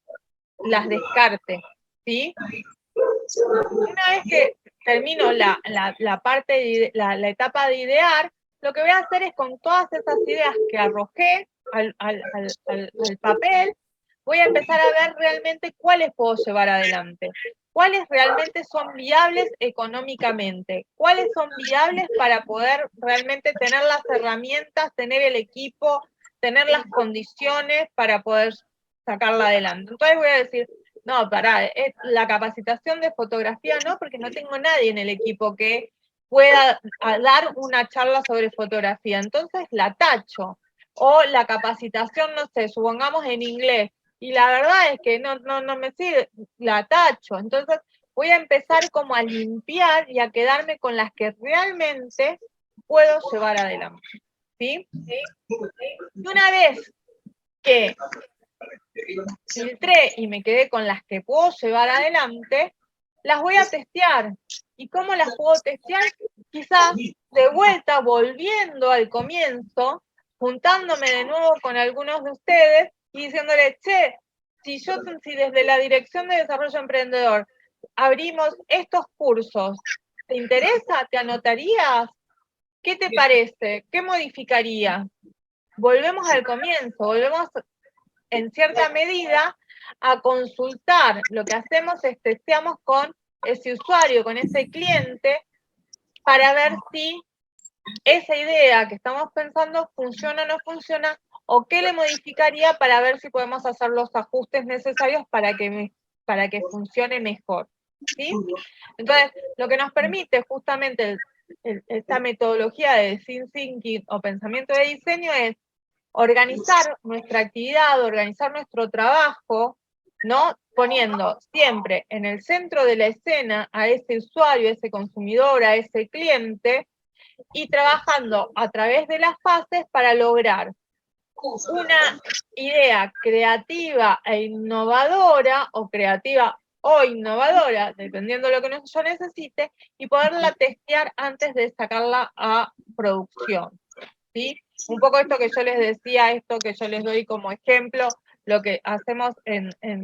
las descarte, ¿sí? Una vez que termino la etapa de idear, lo que voy a hacer es, con todas esas ideas que arrojé al papel, voy a empezar a ver realmente cuáles puedo llevar adelante, cuáles realmente son viables económicamente, cuáles son viables para poder realmente tener las herramientas, tener el equipo, tener las condiciones para poder sacarla adelante. Entonces voy a decir, no, la capacitación de fotografía no, porque no tengo nadie en el equipo que pueda dar una charla sobre fotografía, entonces la tacho. O la capacitación, no sé, supongamos en inglés, y la verdad es que no me sirve, la tacho. Entonces voy a empezar como a limpiar y a quedarme con las que realmente puedo llevar adelante, ¿sí? Y una vez que filtré y me quedé con las que puedo llevar adelante, las voy a testear. ¿Y cómo las puedo testear? Quizás de vuelta, volviendo al comienzo, juntándome de nuevo con algunos de ustedes y diciéndoles, che, si desde la Dirección de Desarrollo Emprendedor abrimos estos cursos, ¿Te interesa? ¿Te anotarías? ¿Qué te parece? ¿Qué modificaría? Volvemos al comienzo, volvemos en cierta medida a consultar. Lo que hacemos es testeamos con ese usuario, con ese cliente, para ver si esa idea que estamos pensando funciona o no funciona, o qué le modificaría para ver si podemos hacer los ajustes necesarios para que funcione mejor. ¿Sí? Entonces, lo que nos permite justamente esta metodología de design thinking o pensamiento de diseño es organizar nuestra actividad, organizar nuestro trabajo, ¿no? Poniendo siempre en el centro de la escena a ese usuario, a ese consumidor, a ese cliente, y trabajando a través de las fases para lograr una idea creativa e innovadora, o creativa o innovadora, dependiendo de lo que yo necesite, y poderla testear antes de sacarla a producción. ¿Sí? Un poco esto que yo les decía, esto que yo les doy como ejemplo, lo que hacemos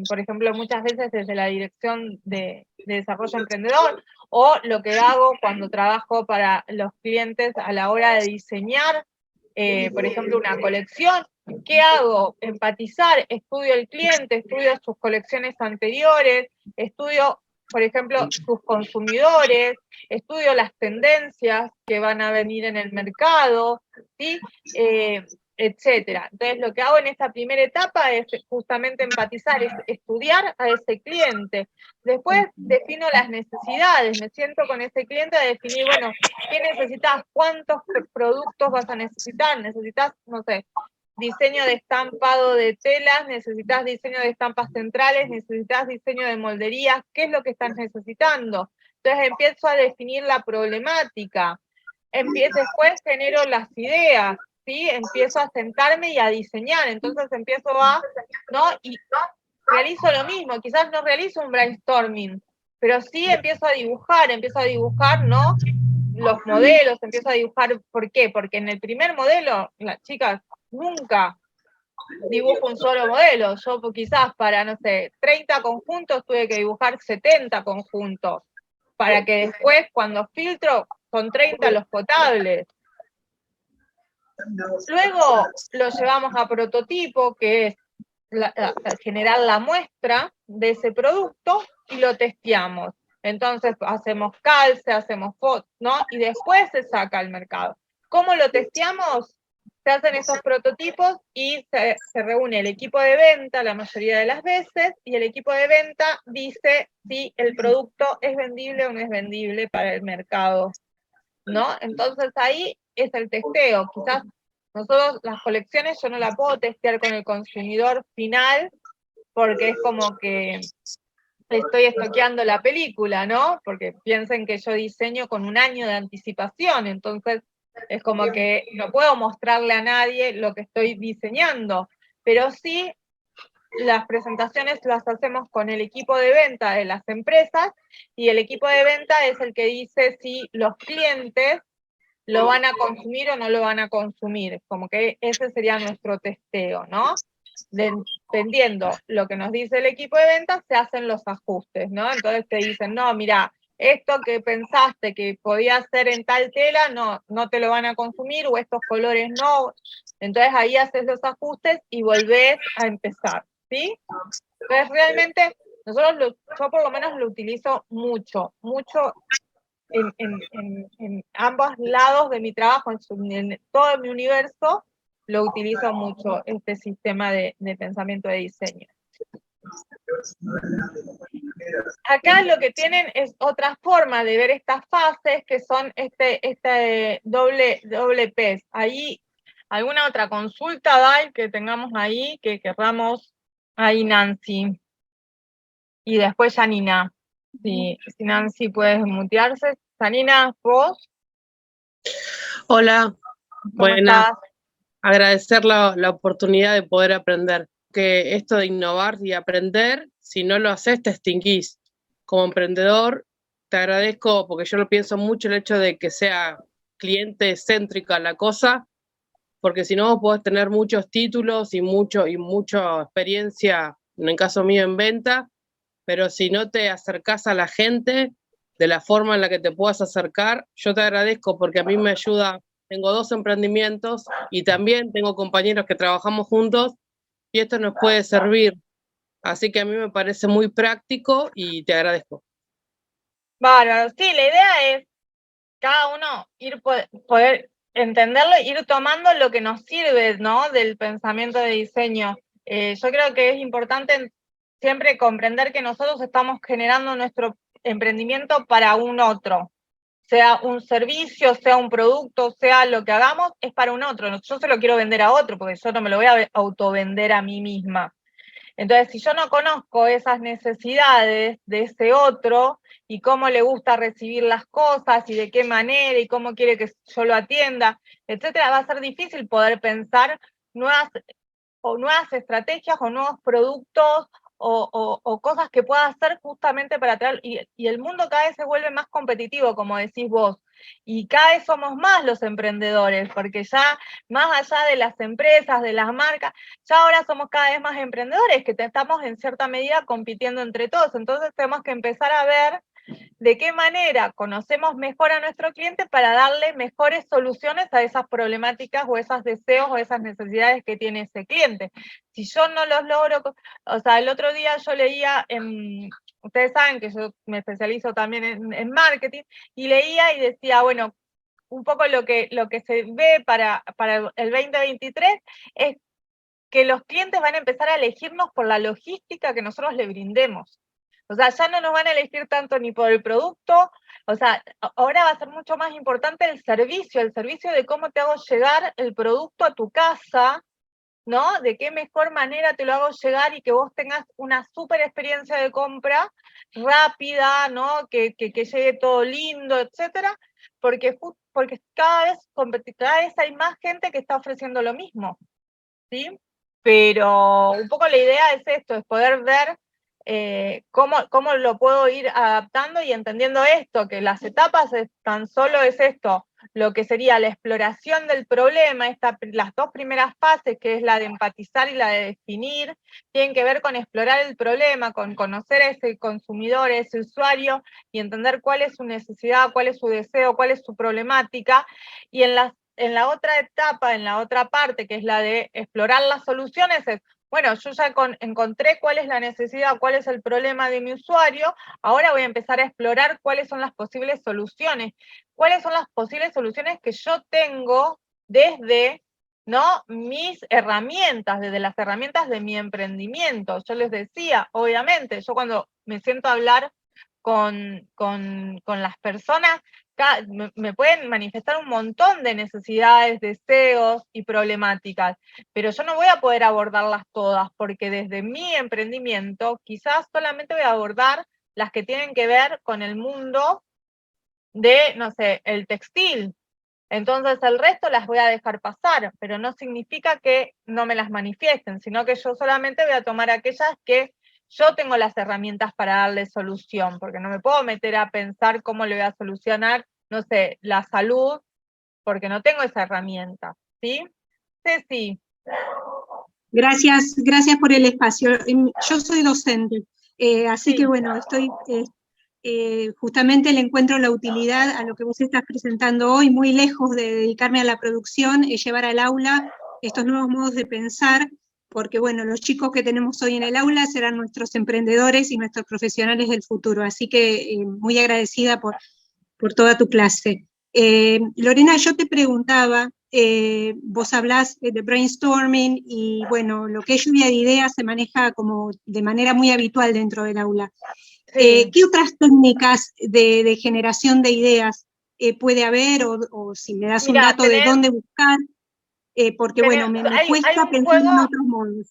por ejemplo, muchas veces desde la dirección de desarrollo emprendedor, o lo que hago cuando trabajo para los clientes a la hora de diseñar, por ejemplo, una colección. ¿Qué hago? Empatizar, estudio el cliente, estudio sus colecciones anteriores, estudio, por ejemplo, sus consumidores, estudio las tendencias que van a venir en el mercado, ¿sí? Etcétera. Entonces, lo que hago en esta primera etapa es justamente empatizar, es estudiar a ese cliente. Después defino las necesidades, me siento con ese cliente a definir, bueno, ¿qué necesitas? ¿Cuántos productos vas a necesitar? ¿Necesitas, no sé, diseño de estampado de telas? ¿Necesitas diseño de estampas centrales? ¿Necesitas diseño de molderías? ¿Qué es lo que estás necesitando? Entonces empiezo a definir la problemática. Después genero las ideas, ¿sí? Empiezo a sentarme y a diseñar. Entonces empiezo ¿no? Y realizo lo mismo. Quizás no realizo un brainstorming, pero sí empiezo a dibujar, ¿no? Los modelos, empiezo a dibujar. ¿Por qué? Porque en el primer modelo, las chicas nunca dibujo un solo modelo. Yo quizás para, no sé, 30 conjuntos tuve que dibujar 70 conjuntos, para que después, cuando filtro, son 30 los potables. Luego lo llevamos a prototipo, que es generar la muestra de ese producto, y lo testeamos. Entonces hacemos calce, hacemos fotos, ¿no? Y después se saca al mercado. ¿Cómo lo testeamos? Se hacen esos prototipos y se reúne el equipo de venta la mayoría de las veces, y el equipo de venta dice si el producto es vendible o no es vendible para el mercado, ¿no? Entonces ahí es el testeo. Quizás nosotros las colecciones yo no la puedo testear con el consumidor final, porque es como que estoy estoqueando la película, ¿no? Porque piensen que yo diseño con un año de anticipación, entonces es como que no puedo mostrarle a nadie lo que estoy diseñando, pero sí las presentaciones las hacemos con el equipo de venta de las empresas, y el equipo de venta es el que dice si los clientes lo van a consumir o no lo van a consumir. Como que ese sería nuestro testeo, ¿no? Dependiendo lo que nos dice el equipo de ventas, se hacen los ajustes, ¿no? Entonces te dicen, no, mira, esto que pensaste que podía ser en tal tela, no te lo van a consumir, o estos colores no. Entonces ahí haces los ajustes y volvés a empezar, ¿sí? Entonces realmente yo por lo menos lo utilizo mucho, mucho en ambos lados de mi trabajo, en todo mi universo, lo utilizo mucho, este sistema de pensamiento de diseño. Acá lo que tienen es otra forma de ver estas fases, que son este doble PES. Ahí, ¿alguna otra consulta, Dai, que tengamos ahí, que querramos? Ahí, Nancy. Y después Janina. Si Nancy puedes mutearse. Janina, vos. Hola, ¿Cómo estás? agradecer la oportunidad de poder aprender. Que esto de innovar y aprender, si no lo haces, te extinguís. Como emprendedor, te agradezco, porque yo lo pienso mucho, el hecho de que sea cliente céntrica la cosa, porque si no podés tener muchos títulos y mucha experiencia, en el caso mío, en venta, pero si no te acercás a la gente, de la forma en la que te puedas acercar. Yo te agradezco porque a mí me ayuda, tengo 2 emprendimientos y también tengo compañeros que trabajamos juntos y esto nos puede servir. Así que a mí me parece muy práctico y te agradezco. Bárbaro, sí, la idea es cada uno poder entenderlo, ir tomando lo que nos sirve, ¿no? Del pensamiento de diseño. Yo creo que es importante siempre comprender que nosotros estamos generando nuestro emprendimiento para un otro. Sea un servicio, sea un producto, sea lo que hagamos, es para un otro. Yo se lo quiero vender a otro, porque yo no me lo voy a autovender a mí misma. Entonces, si yo no conozco esas necesidades de ese otro y cómo le gusta recibir las cosas y de qué manera y cómo quiere que yo lo atienda, etcétera, va a ser difícil poder pensar nuevas estrategias o nuevos productos o cosas que pueda hacer justamente para atraer. Y el mundo cada vez se vuelve más competitivo, como decís vos. Y cada vez somos más los emprendedores, porque ya más allá de las empresas, de las marcas, ya ahora somos cada vez más emprendedores, que estamos en cierta medida compitiendo entre todos. Entonces tenemos que empezar a ver de qué manera conocemos mejor a nuestro cliente para darle mejores soluciones a esas problemáticas o esos deseos o esas necesidades que tiene ese cliente. Si yo no los logro, o sea, el otro día yo leía, ustedes saben que yo me especializo también en marketing, y leía y decía, bueno, un poco lo que se ve para el 2023 es que los clientes van a empezar a elegirnos por la logística que nosotros le brindemos. O sea, ya no nos van a elegir tanto ni por el producto, o sea, ahora va a ser mucho más importante el servicio de cómo te hago llegar el producto a tu casa, ¿no? De qué mejor manera te lo hago llegar y que vos tengas una súper experiencia de compra rápida, ¿no? Que llegue todo lindo, etcétera, porque cada vez hay más gente que está ofreciendo lo mismo, ¿sí? Pero un poco la idea es esto, es poder ver cómo lo puedo ir adaptando y entendiendo esto, que las etapas tan solo es esto, lo que sería la exploración del problema, las 2 primeras fases, que es la de empatizar y la de definir, tienen que ver con explorar el problema, con conocer a ese consumidor, a ese usuario, y entender cuál es su necesidad, cuál es su deseo, cuál es su problemática, y en la otra etapa, en la otra parte, que es la de explorar las soluciones, es, bueno, yo ya encontré cuál es la necesidad, cuál es el problema de mi usuario, ahora voy a empezar a explorar cuáles son las posibles soluciones, cuáles son las posibles soluciones que yo tengo desde, ¿no? Mis herramientas, desde las herramientas de mi emprendimiento. Yo les decía, obviamente, yo cuando me siento a hablar con las personas, me pueden manifestar un montón de necesidades, deseos y problemáticas, pero yo no voy a poder abordarlas todas, porque desde mi emprendimiento quizás solamente voy a abordar las que tienen que ver con el mundo de, no sé, el textil. Entonces el resto las voy a dejar pasar, pero no significa que no me las manifiesten, sino que yo solamente voy a tomar aquellas que yo tengo las herramientas para darle solución, porque no me puedo meter a pensar cómo le voy a solucionar, no sé, la salud, porque no tengo esa herramienta, ¿sí? Sí. Gracias por el espacio. Yo soy docente, así que bueno, estoy justamente le encuentro la utilidad a lo que vos estás presentando hoy, muy lejos de dedicarme a la producción, es llevar al aula estos nuevos modos de pensar, porque bueno, los chicos que tenemos hoy en el aula serán nuestros emprendedores y nuestros profesionales del futuro, así que muy agradecida por toda tu clase. Lorena, yo te preguntaba, vos hablás de brainstorming y bueno, lo que es lluvia de ideas se maneja como de manera muy habitual dentro del aula. Sí. ¿Qué otras técnicas de generación de ideas puede haber o si me das un dato de dónde buscar? Porque bueno, me cuesta pensar en otros modos.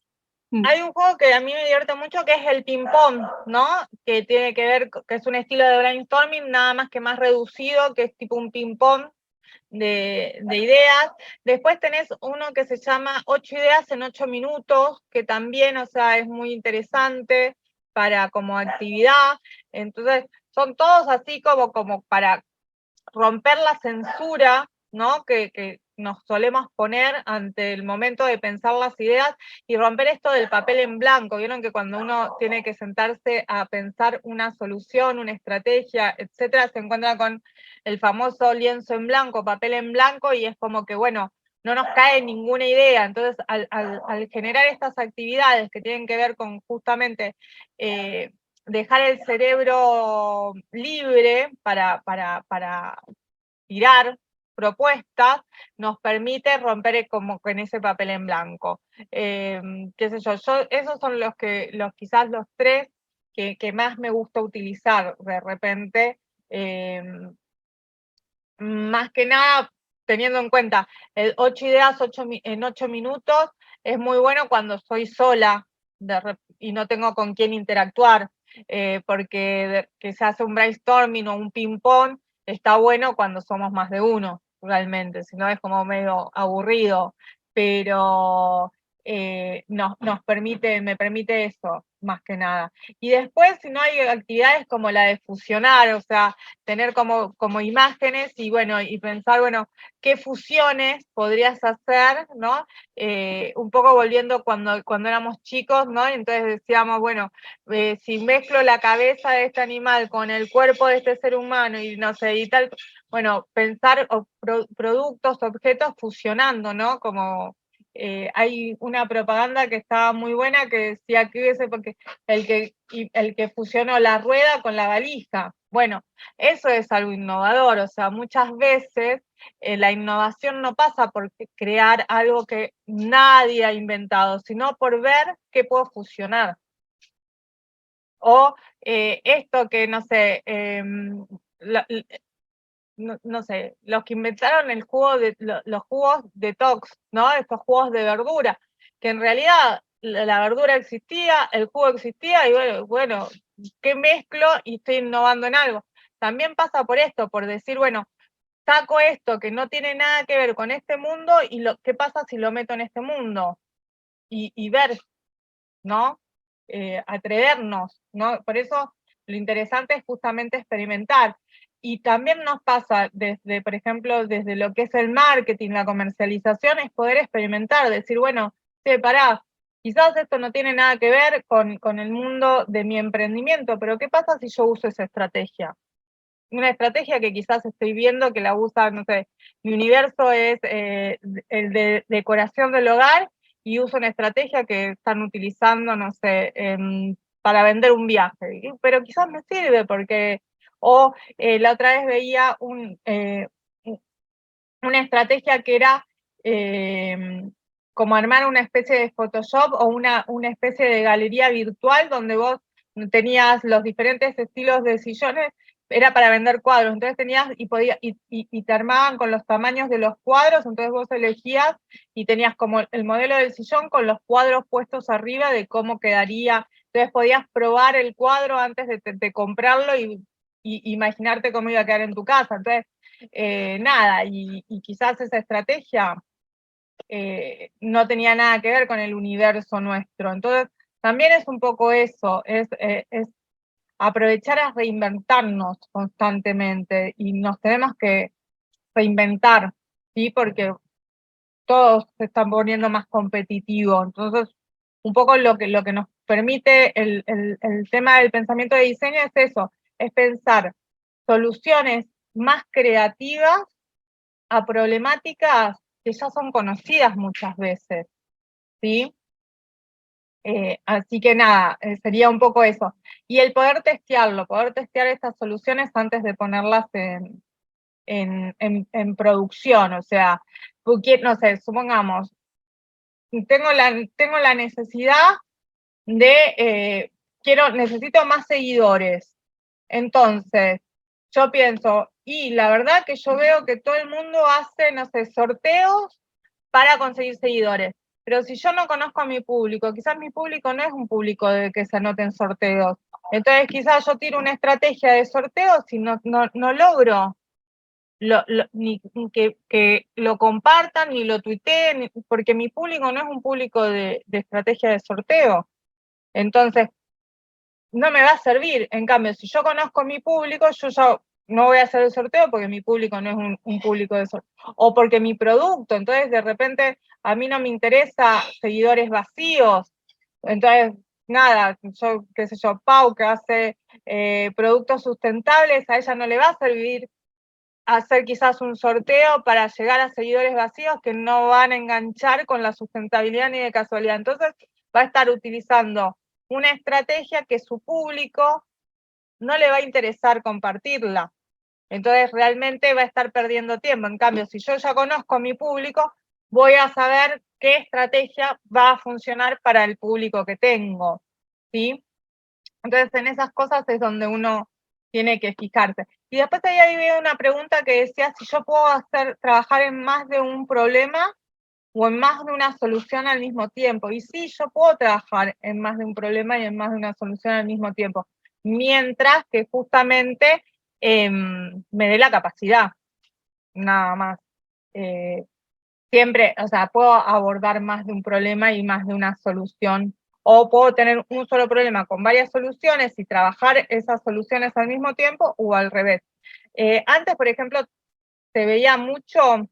Hay un juego que a mí me divierte mucho que es el ping-pong, ¿no? Que tiene que ver, que es un estilo de brainstorming, nada más que más reducido, que es tipo un ping-pong de ideas. Después tenés uno que se llama 8 ideas en 8 minutos, que también, o sea, es muy interesante para como actividad. Entonces, son todos así como para romper la censura, ¿no? Que nos solemos poner ante el momento de pensar las ideas y romper esto del papel en blanco. Vieron que cuando uno tiene que sentarse a pensar una solución, una estrategia, etcétera, se encuentra con el famoso lienzo en blanco, papel en blanco, y es como que, bueno, no nos cae ninguna idea. Entonces, al generar estas actividades que tienen que ver con justamente dejar el cerebro libre para tirar propuestas, nos permite romper como con ese papel en blanco. Qué sé yo, esos son quizás los tres que más me gusta utilizar de repente, más que nada teniendo en cuenta el 8 ideas en 8 minutos, es muy bueno cuando soy sola y no tengo con quién interactuar, porque que se hace un brainstorming o un ping-pong, está bueno cuando somos más de uno, realmente, si no es como medio aburrido, pero me permite eso, más que nada. Y después, si no, hay actividades como la de fusionar, o sea, tener como imágenes y bueno, y pensar, bueno, qué fusiones podrías hacer, ¿no? Un poco volviendo cuando éramos chicos, ¿no? Entonces decíamos, bueno, si mezclo la cabeza de este animal con el cuerpo de este ser humano y no sé, y tal, bueno, pensar productos, objetos fusionando, ¿no? Como hay una propaganda que estaba muy buena que decía que porque el que fusionó la rueda con la valija. Bueno, eso es algo innovador, o sea, muchas veces la innovación no pasa por crear algo que nadie ha inventado, sino por ver qué puedo fusionar. O esto que, no sé, no sé, los que inventaron los jugos detox, ¿no? Estos jugos de verdura, que en realidad la verdura existía, el jugo existía, y bueno, ¿qué mezclo? Y estoy innovando en algo. También pasa por esto, por decir, bueno, saco esto que no tiene nada que ver con este mundo, y ¿qué pasa si lo meto en este mundo? Y ver, ¿no? Atrevernos, ¿no? Por eso lo interesante es justamente experimentar. Y también nos pasa desde, por ejemplo, desde lo que es el marketing, la comercialización, es poder experimentar, decir, bueno, sí, pará, quizás esto no tiene nada que ver con el mundo de mi emprendimiento, pero ¿qué pasa si yo uso esa estrategia? Una estrategia que quizás estoy viendo que la usa, no sé, mi universo es el de decoración del hogar, y uso una estrategia que están utilizando, no sé, para vender un viaje, pero quizás me sirve porque, la otra vez veía una estrategia que era como armar una especie de Photoshop o una especie de galería virtual donde vos tenías los diferentes estilos de sillones, era para vender cuadros, entonces tenías y te armaban con los tamaños de los cuadros, entonces vos elegías y tenías como el modelo del sillón con los cuadros puestos arriba de cómo quedaría, entonces podías probar el cuadro antes de comprarlo y imaginarte cómo iba a quedar en tu casa, entonces nada, y quizás esa estrategia no tenía nada que ver con el universo nuestro. Entonces, también es un poco eso, es aprovechar a reinventarnos constantemente, y nos tenemos que reinventar, ¿sí? Porque todos se están poniendo más competitivos. Entonces, un poco lo que nos permite el tema del pensamiento de diseño es eso, es pensar soluciones más creativas a problemáticas que ya son conocidas muchas veces, ¿sí? Así que nada, sería un poco eso. Y el poder testear estas soluciones antes de ponerlas en producción, o sea, porque, no sé, supongamos, tengo la necesidad de, necesito más seguidores, entonces, yo pienso, y la verdad que yo veo que todo el mundo hace, no sé, sorteos para conseguir seguidores. Pero si yo no conozco a mi público, quizás mi público no es un público de que se anoten sorteos. Entonces quizás yo tiro una estrategia de sorteos y no logro ni que lo compartan, ni lo tuiteen, porque mi público no es un público de estrategia de sorteo. Entonces, no me va a servir. En cambio, si yo conozco mi público, yo ya no voy a hacer el sorteo porque mi público no es un público de sorteo, o porque mi producto, entonces de repente a mí no me interesa seguidores vacíos, entonces nada, yo qué sé yo, Pau que hace productos sustentables, a ella no le va a servir hacer quizás un sorteo para llegar a seguidores vacíos que no van a enganchar con la sustentabilidad ni de casualidad, entonces va a estar utilizando una estrategia que su público no le va a interesar compartirla. Entonces realmente va a estar perdiendo tiempo. En cambio, si yo ya conozco a mi público, voy a saber qué estrategia va a funcionar para el público que tengo, ¿sí? Entonces en esas cosas es donde uno tiene que fijarse. Y después ahí había una pregunta que decía si yo puedo trabajar en más de un problema o en más de una solución al mismo tiempo. Y sí, yo puedo trabajar en más de un problema y en más de una solución al mismo tiempo, mientras que justamente me dé la capacidad, nada más. Siempre, o sea, puedo abordar más de un problema y más de una solución, o puedo tener un solo problema con varias soluciones y trabajar esas soluciones al mismo tiempo, o al revés. Antes, por ejemplo, se veía mucho,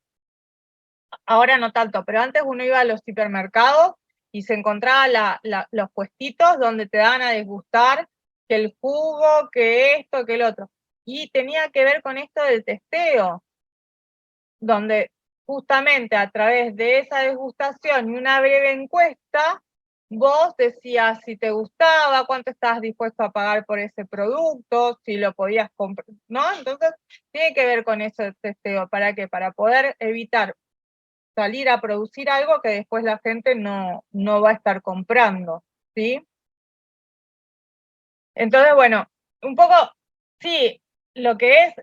ahora no tanto, pero antes uno iba a los hipermercados y se encontraba los puestitos donde te daban a degustar que el jugo, que esto, que el otro. Y tenía que ver con esto del testeo, donde justamente a través de esa degustación y una breve encuesta, vos decías si te gustaba, cuánto estabas dispuesto a pagar por ese producto, si lo podías comprar, ¿no? Entonces, tiene que ver con eso el testeo. ¿Para qué? Para poder evitar salir a producir algo que después la gente no va a estar comprando, ¿sí? Entonces, bueno, un poco, sí, lo que es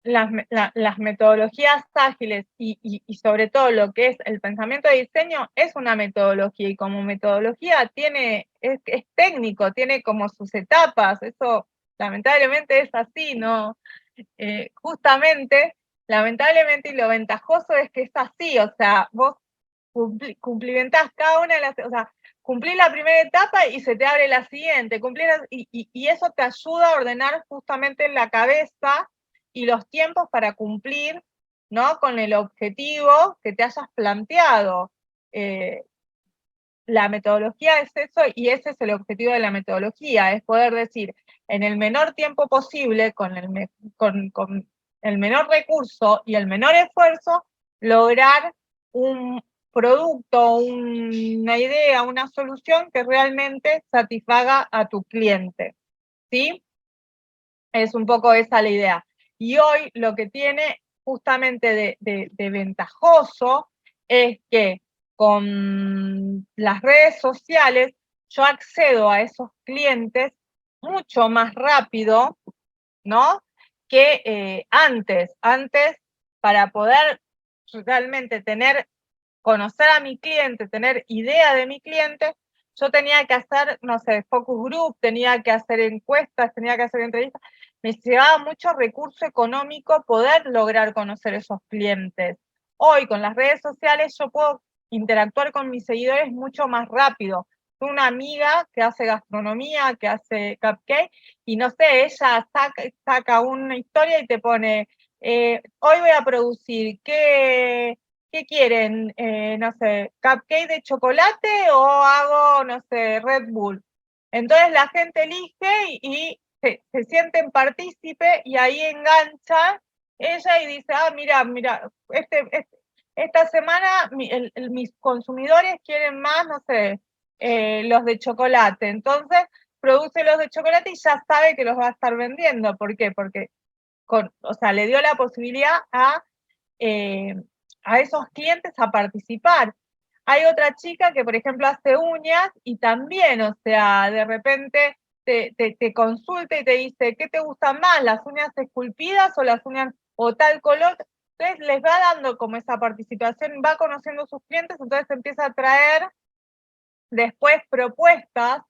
las metodologías ágiles y sobre todo lo que es el pensamiento de diseño es una metodología, y como metodología es técnico, tiene como sus etapas, eso lamentablemente es así, ¿no? Justamente, lamentablemente, y lo ventajoso es que es así, o sea, vos cumplimentás cada una de las, o sea, cumplís la primera etapa y se te abre la siguiente, y eso te ayuda a ordenar justamente la cabeza y los tiempos para cumplir, ¿no? Con el objetivo que te hayas planteado. La metodología es eso, y ese es el objetivo de la metodología, es poder decir, en el menor tiempo posible, con el menor recurso y el menor esfuerzo, lograr un producto, una idea, una solución que realmente satisfaga a tu cliente, ¿sí? Es un poco esa la idea. Y hoy lo que tiene justamente de ventajoso es que con las redes sociales yo accedo a esos clientes mucho más rápido, ¿no? Que antes. Antes, para poder realmente conocer a mi cliente, tener idea de mi cliente, yo tenía que hacer, no sé, focus group, tenía que hacer encuestas, tenía que hacer entrevistas, me llevaba mucho recurso económico poder lograr conocer esos clientes. Hoy, con las redes sociales, yo puedo interactuar con mis seguidores mucho más rápido. Tengo una amiga que hace gastronomía, que hace cupcake, y no sé, ella saca una historia y te pone, hoy voy a producir, ¿qué quieren? No sé, cupcake de chocolate o hago, no sé, Red Bull. Entonces la gente elige y se sienten partícipe, y ahí engancha ella y dice, ah, mira, esta semana mis consumidores quieren más, no sé, los de chocolate. Entonces produce los de chocolate y ya sabe que los va a estar vendiendo. ¿Por qué? Porque o sea, le dio la posibilidad a esos clientes a participar. Hay otra chica que, por ejemplo, hace uñas y también, o sea, de repente te consulta y te dice, ¿qué te gustan más, las uñas esculpidas o las uñas o tal color? Entonces les va dando como esa participación, va conociendo sus clientes, entonces empieza a traer después propuestas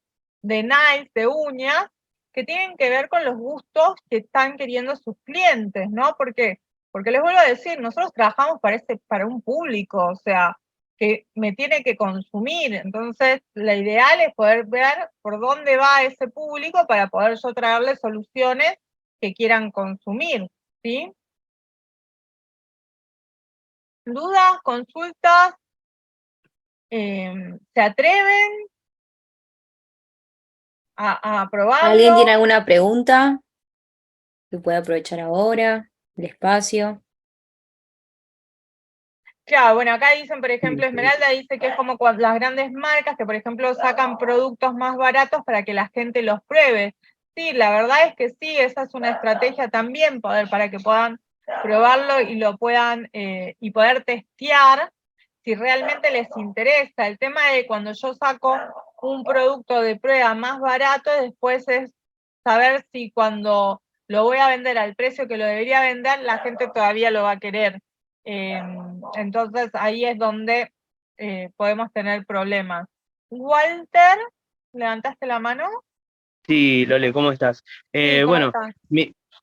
de nails, de uñas, que tienen que ver con los gustos que están queriendo sus clientes, ¿no? ¿Por qué? Porque les vuelvo a decir, nosotros trabajamos para un público, o sea, que me tiene que consumir. Entonces, la ideal es poder ver por dónde va ese público para poder yo traerle soluciones que quieran consumir, ¿sí? ¿Dudas, consultas? ¿Se atreven a probarlo? ¿Alguien tiene alguna pregunta que pueda aprovechar ahora, el espacio? Claro, bueno, acá dicen, por ejemplo, Esmeralda dice que es como cuando las grandes marcas que, por ejemplo, sacan productos más baratos para que la gente los pruebe. Sí, la verdad es que sí, esa es una estrategia también, para que puedan probarlo y lo puedan, y poder testear si realmente les interesa. El tema de cuando yo saco un producto de prueba más barato, después es saber si cuando lo voy a vender al precio que lo debería vender, la gente todavía lo va a querer. Entonces ahí es donde podemos tener problemas. Walter, ¿levantaste la mano? Sí, Lole, ¿cómo estás? Sí, ¿cómo Bueno, estás?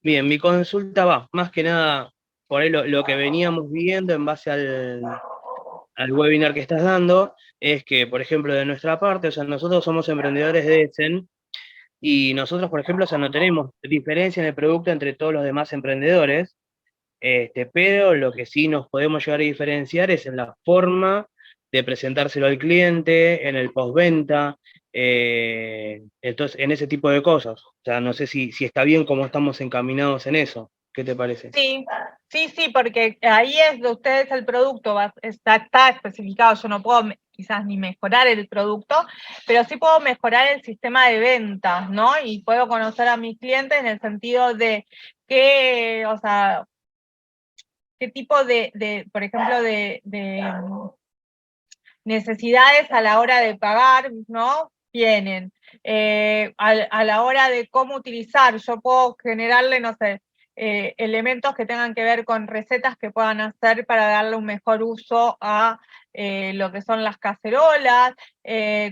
bien, mi consulta va, más que nada, por ahí lo que veníamos viendo en base al webinar que estás dando, es que, por ejemplo, de nuestra parte, o sea, nosotros somos emprendedores de Essen, y nosotros, por ejemplo, o sea, no tenemos diferencia en el producto entre todos los demás emprendedores, pero lo que sí nos podemos llegar a diferenciar es en la forma de presentárselo al cliente, en el postventa, entonces en ese tipo de cosas. O sea, no sé si está bien cómo estamos encaminados en eso. ¿Qué te parece? Sí, sí, porque ahí es de ustedes el producto, está especificado, yo no puedo quizás ni mejorar el producto, pero sí puedo mejorar el sistema de ventas, ¿no? Y puedo conocer a mis clientes en el sentido de qué, o sea, qué tipo por ejemplo, de necesidades a la hora de pagar, ¿no? Tienen. A la hora de cómo utilizar, yo puedo generarle, no sé, elementos que tengan que ver con recetas que puedan hacer para darle un mejor uso a lo que son las cacerolas,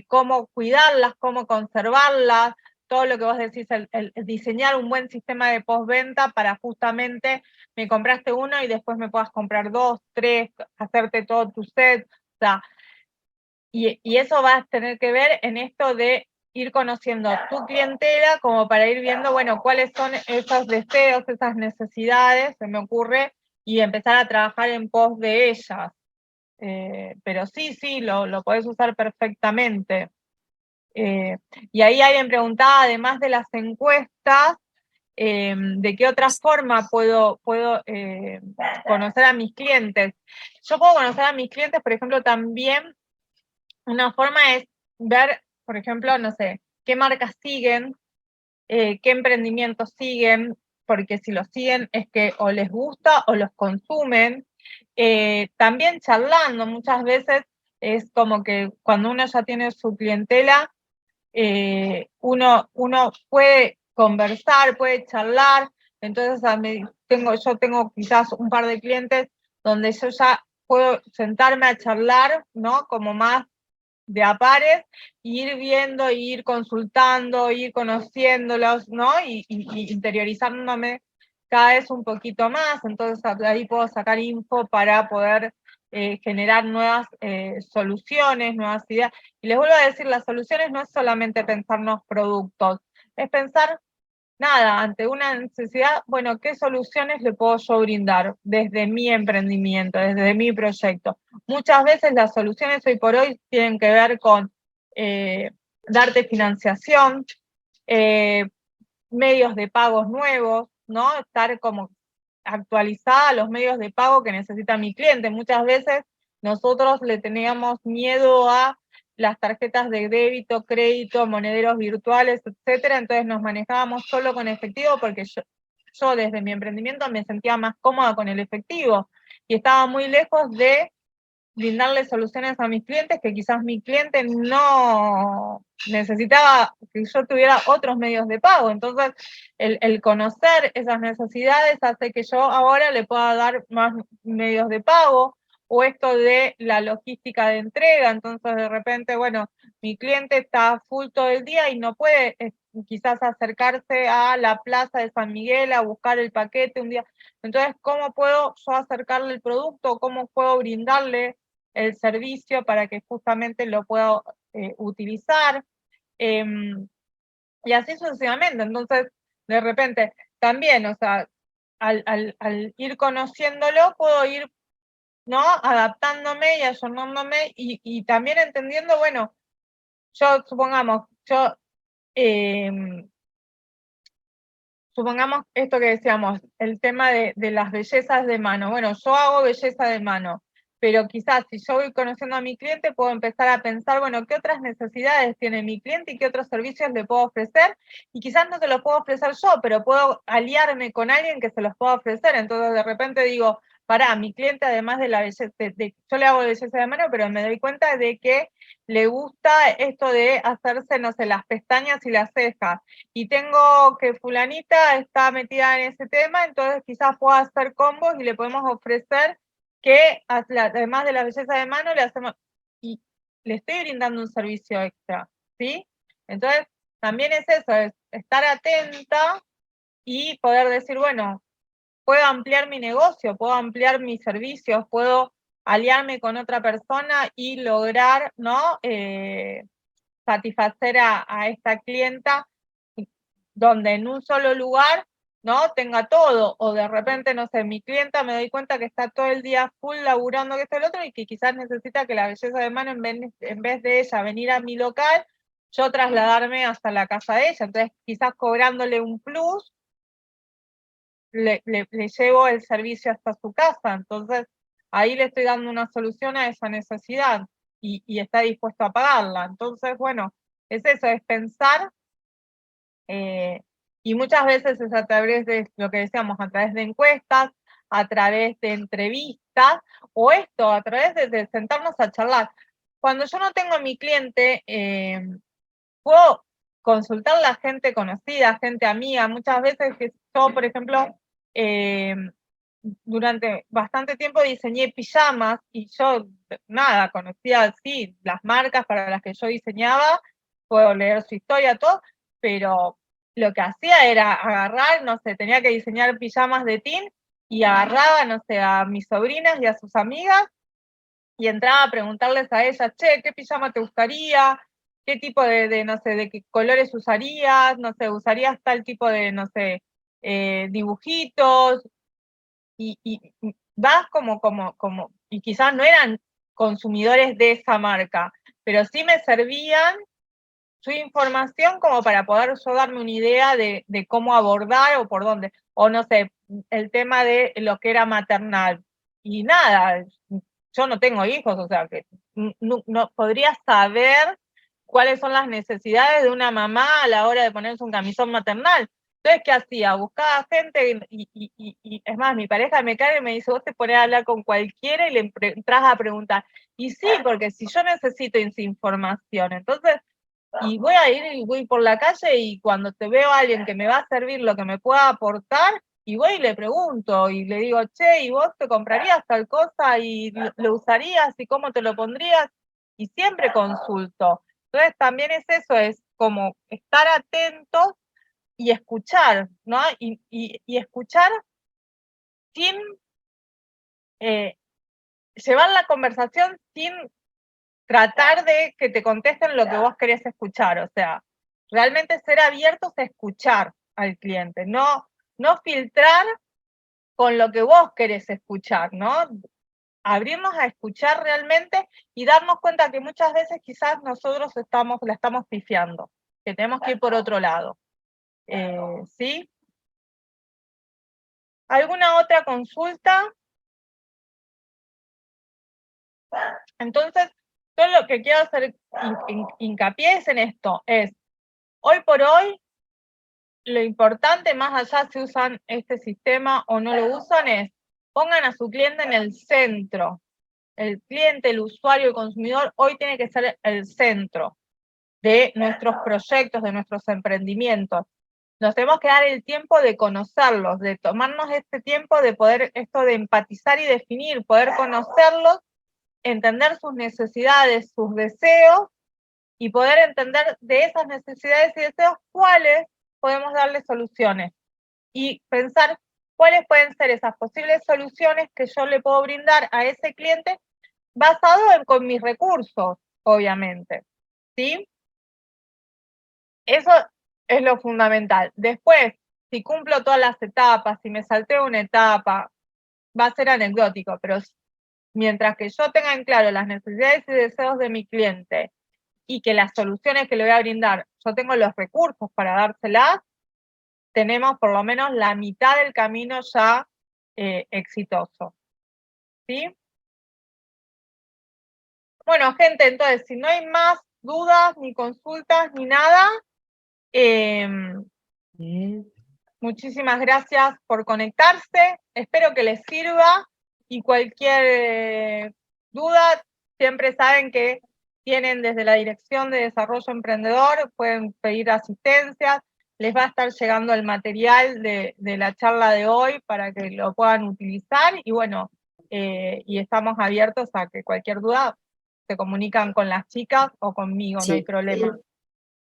cómo cuidarlas, cómo conservarlas, todo lo que vos decís, el diseñar un buen sistema de postventa para justamente me compraste uno y después me puedas comprar 2, 3, hacerte todo tu set, o sea, y eso va a tener que ver en esto de ir conociendo tu clientela como para ir viendo, bueno, cuáles son esos deseos, esas necesidades, se me ocurre, y empezar a trabajar en pos de ellas. Pero sí, lo podés usar perfectamente. Y ahí alguien preguntaba, además de las encuestas, de qué otra forma puedo conocer a mis clientes. Yo puedo conocer a mis clientes, por ejemplo, también una forma es ver, por ejemplo, no sé, qué marcas siguen, qué emprendimientos siguen, porque si los siguen es que o les gusta o los consumen. También charlando, muchas veces es como que cuando uno ya tiene su clientela, uno puede conversar, puede charlar, entonces yo tengo quizás un par de clientes donde yo ya puedo sentarme a charlar, ¿no? Como más de a pares, ir viendo, ir consultando, ir conociéndolos, ¿no? Y interiorizándome cada vez un poquito más, entonces de ahí puedo sacar info para poder generar nuevas soluciones, nuevas ideas. Y les vuelvo a decir, las soluciones no es solamente pensarnos productos, es pensar, nada, ante una necesidad, bueno, ¿qué soluciones le puedo yo brindar desde mi emprendimiento, desde mi proyecto? Muchas veces las soluciones hoy por hoy tienen que ver con darte financiación, eh, medios de pagos nuevos, ¿no? Estar como actualizada a los medios de pago que necesita mi cliente. Muchas veces nosotros le teníamos miedo a las tarjetas de débito, crédito, monederos virtuales, etcétera, entonces nos manejábamos solo con efectivo porque yo desde mi emprendimiento me sentía más cómoda con el efectivo y estaba muy lejos de brindarle soluciones a mis clientes que quizás mi cliente no necesitaba que yo tuviera otros medios de pago. Entonces, el conocer esas necesidades hace que yo ahora le pueda dar más medios de pago, o esto de la logística de entrega. Entonces, de repente, bueno, mi cliente está full todo el día y no puede quizás acercarse a la plaza de San Miguel a buscar el paquete un día. Entonces, ¿cómo puedo yo acercarle el producto? ¿Cómo puedo brindarle el servicio para que justamente lo pueda utilizar? Y así sucesivamente. Entonces, de repente, también, o sea, al ir conociéndolo, puedo ir, ¿no? Adaptándome y ayornándome y también entendiendo, bueno, yo, supongamos esto que decíamos, el tema de las bellezas de mano. Bueno, yo hago belleza de mano, pero quizás si yo voy conociendo a mi cliente, puedo empezar a pensar, bueno, ¿qué otras necesidades tiene mi cliente y qué otros servicios le puedo ofrecer? Y quizás no se los puedo ofrecer yo, pero puedo aliarme con alguien que se los pueda ofrecer. Entonces, de repente digo, pará, mi cliente, además de la belleza, yo le hago belleza de mano, pero me doy cuenta de que le gusta esto de hacerse, no sé, las pestañas y las cejas. Y tengo que fulanita está metida en ese tema, entonces quizás pueda hacer combos y le podemos ofrecer que, además de la belleza de mano, le hacemos, y le estoy brindando un servicio extra, ¿sí? Entonces, también es eso, es estar atenta y poder decir, bueno, puedo ampliar mi negocio, puedo ampliar mis servicios, puedo aliarme con otra persona y lograr, ¿no? Satisfacer a esta clienta donde en un solo lugar, ¿no? Tenga todo, o de repente, no sé, mi clienta me doy cuenta que está todo el día full laburando que esto el otro y que quizás necesita que la belleza de mano, en vez de ella venir a mi local, yo trasladarme hasta la casa de ella. Entonces, quizás cobrándole un plus, le llevo el servicio hasta su casa. Entonces, ahí le estoy dando una solución a esa necesidad y está dispuesto a pagarla. Entonces, bueno, es eso, es pensar, y muchas veces es a través de lo que decíamos, a través de encuestas, a través de entrevistas, o esto, a través de sentarnos a charlar. Cuando yo no tengo a mi cliente, puedo consultar a la gente conocida, gente amiga. Muchas veces que yo, por ejemplo, durante bastante tiempo diseñé pijamas y yo, nada, conocía así las marcas para las que yo diseñaba, puedo leer su historia, todo, pero lo que hacía era agarrar, no sé, tenía que diseñar pijamas de teen y agarraba, no sé, a mis sobrinas y a sus amigas y entraba a preguntarles a ellas, che, ¿qué pijama te gustaría? ¿Qué tipo no sé, de qué colores usarías? No sé, ¿usarías tal tipo de, no sé, dibujitos? Y vas y quizás no eran consumidores de esa marca, pero sí me servían su información como para poder yo darme una idea de cómo abordar o por dónde, o no sé, el tema de lo que era maternal. Y nada, yo no tengo hijos, o sea que no podría saber cuáles son las necesidades de una mamá a la hora de ponerse un camisón maternal. Entonces, ¿qué hacía? Buscaba gente y es más, mi pareja me cae y me dice, vos te ponés a hablar con cualquiera y le entras a preguntar. Y sí, porque si yo necesito esa información, entonces, y voy a ir y voy por la calle y cuando te veo a alguien que me va a servir lo que me pueda aportar, y voy y le pregunto y le digo, che, ¿y vos te comprarías tal cosa y lo usarías y cómo te lo pondrías? Y siempre consulto. Entonces también es eso, es como estar atentos y escuchar, ¿no? Y escuchar sin llevar la conversación sin tratar de que te contesten lo que vos querés escuchar, o sea, realmente ser abiertos a escuchar al cliente, no filtrar con lo que vos querés escuchar, ¿no? Abrirnos a escuchar realmente y darnos cuenta que muchas veces quizás nosotros la estamos pifiando, que tenemos que ir por otro lado. ¿Sí? ¿Alguna otra consulta? Entonces, yo lo que quiero hacer hincapié es en esto, es, hoy por hoy, lo importante, más allá si usan este sistema o no lo usan, es pongan a su cliente en el centro. El cliente, el usuario, el consumidor, hoy tiene que ser el centro de nuestros proyectos, de nuestros emprendimientos. Nos tenemos que dar el tiempo de conocerlos, de tomarnos este tiempo de poder, esto de empatizar y definir, poder conocerlos, entender sus necesidades, sus deseos, y poder entender de esas necesidades y deseos cuáles podemos darle soluciones. Y pensar cuáles pueden ser esas posibles soluciones que yo le puedo brindar a ese cliente basado con mis recursos, obviamente. ¿Sí? Eso es lo fundamental. Después, si cumplo todas las etapas, si me salteo una etapa, va a ser anecdótico, pero mientras que yo tenga en claro las necesidades y deseos de mi cliente y que las soluciones que le voy a brindar, yo tengo los recursos para dárselas, tenemos por lo menos la mitad del camino ya exitoso. ¿Sí? Bueno, gente, entonces, si no hay más dudas, ni consultas, ni nada, muchísimas gracias por conectarse. Espero que les sirva y cualquier duda, siempre saben que tienen desde la Dirección de Desarrollo Emprendedor, pueden pedir asistencia, les va a estar llegando el material de la charla de hoy para que lo puedan utilizar y bueno, y estamos abiertos a que cualquier duda se comunican con las chicas o conmigo, no hay problema.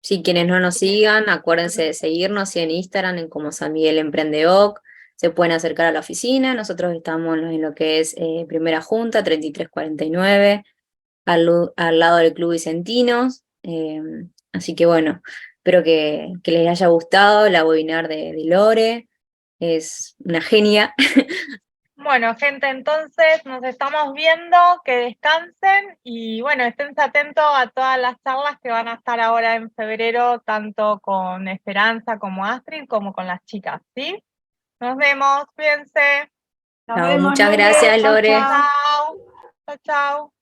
Si quienes no nos sigan, acuérdense de seguirnos en Instagram en como San Miguel Emprendeoc, se pueden acercar a la oficina, nosotros estamos en lo que es Primera Junta, 3349, al lado del Club Vicentinos, así que bueno, espero que les haya gustado la webinar de Lore, es una genia. Bueno, gente, entonces nos estamos viendo, que descansen y bueno, estén atentos a todas las charlas que van a estar ahora en febrero, tanto con Esperanza como Astrid, como con las chicas, ¿sí? Nos vemos, cuídense. Muchas gracias, Lore. Chao, chao.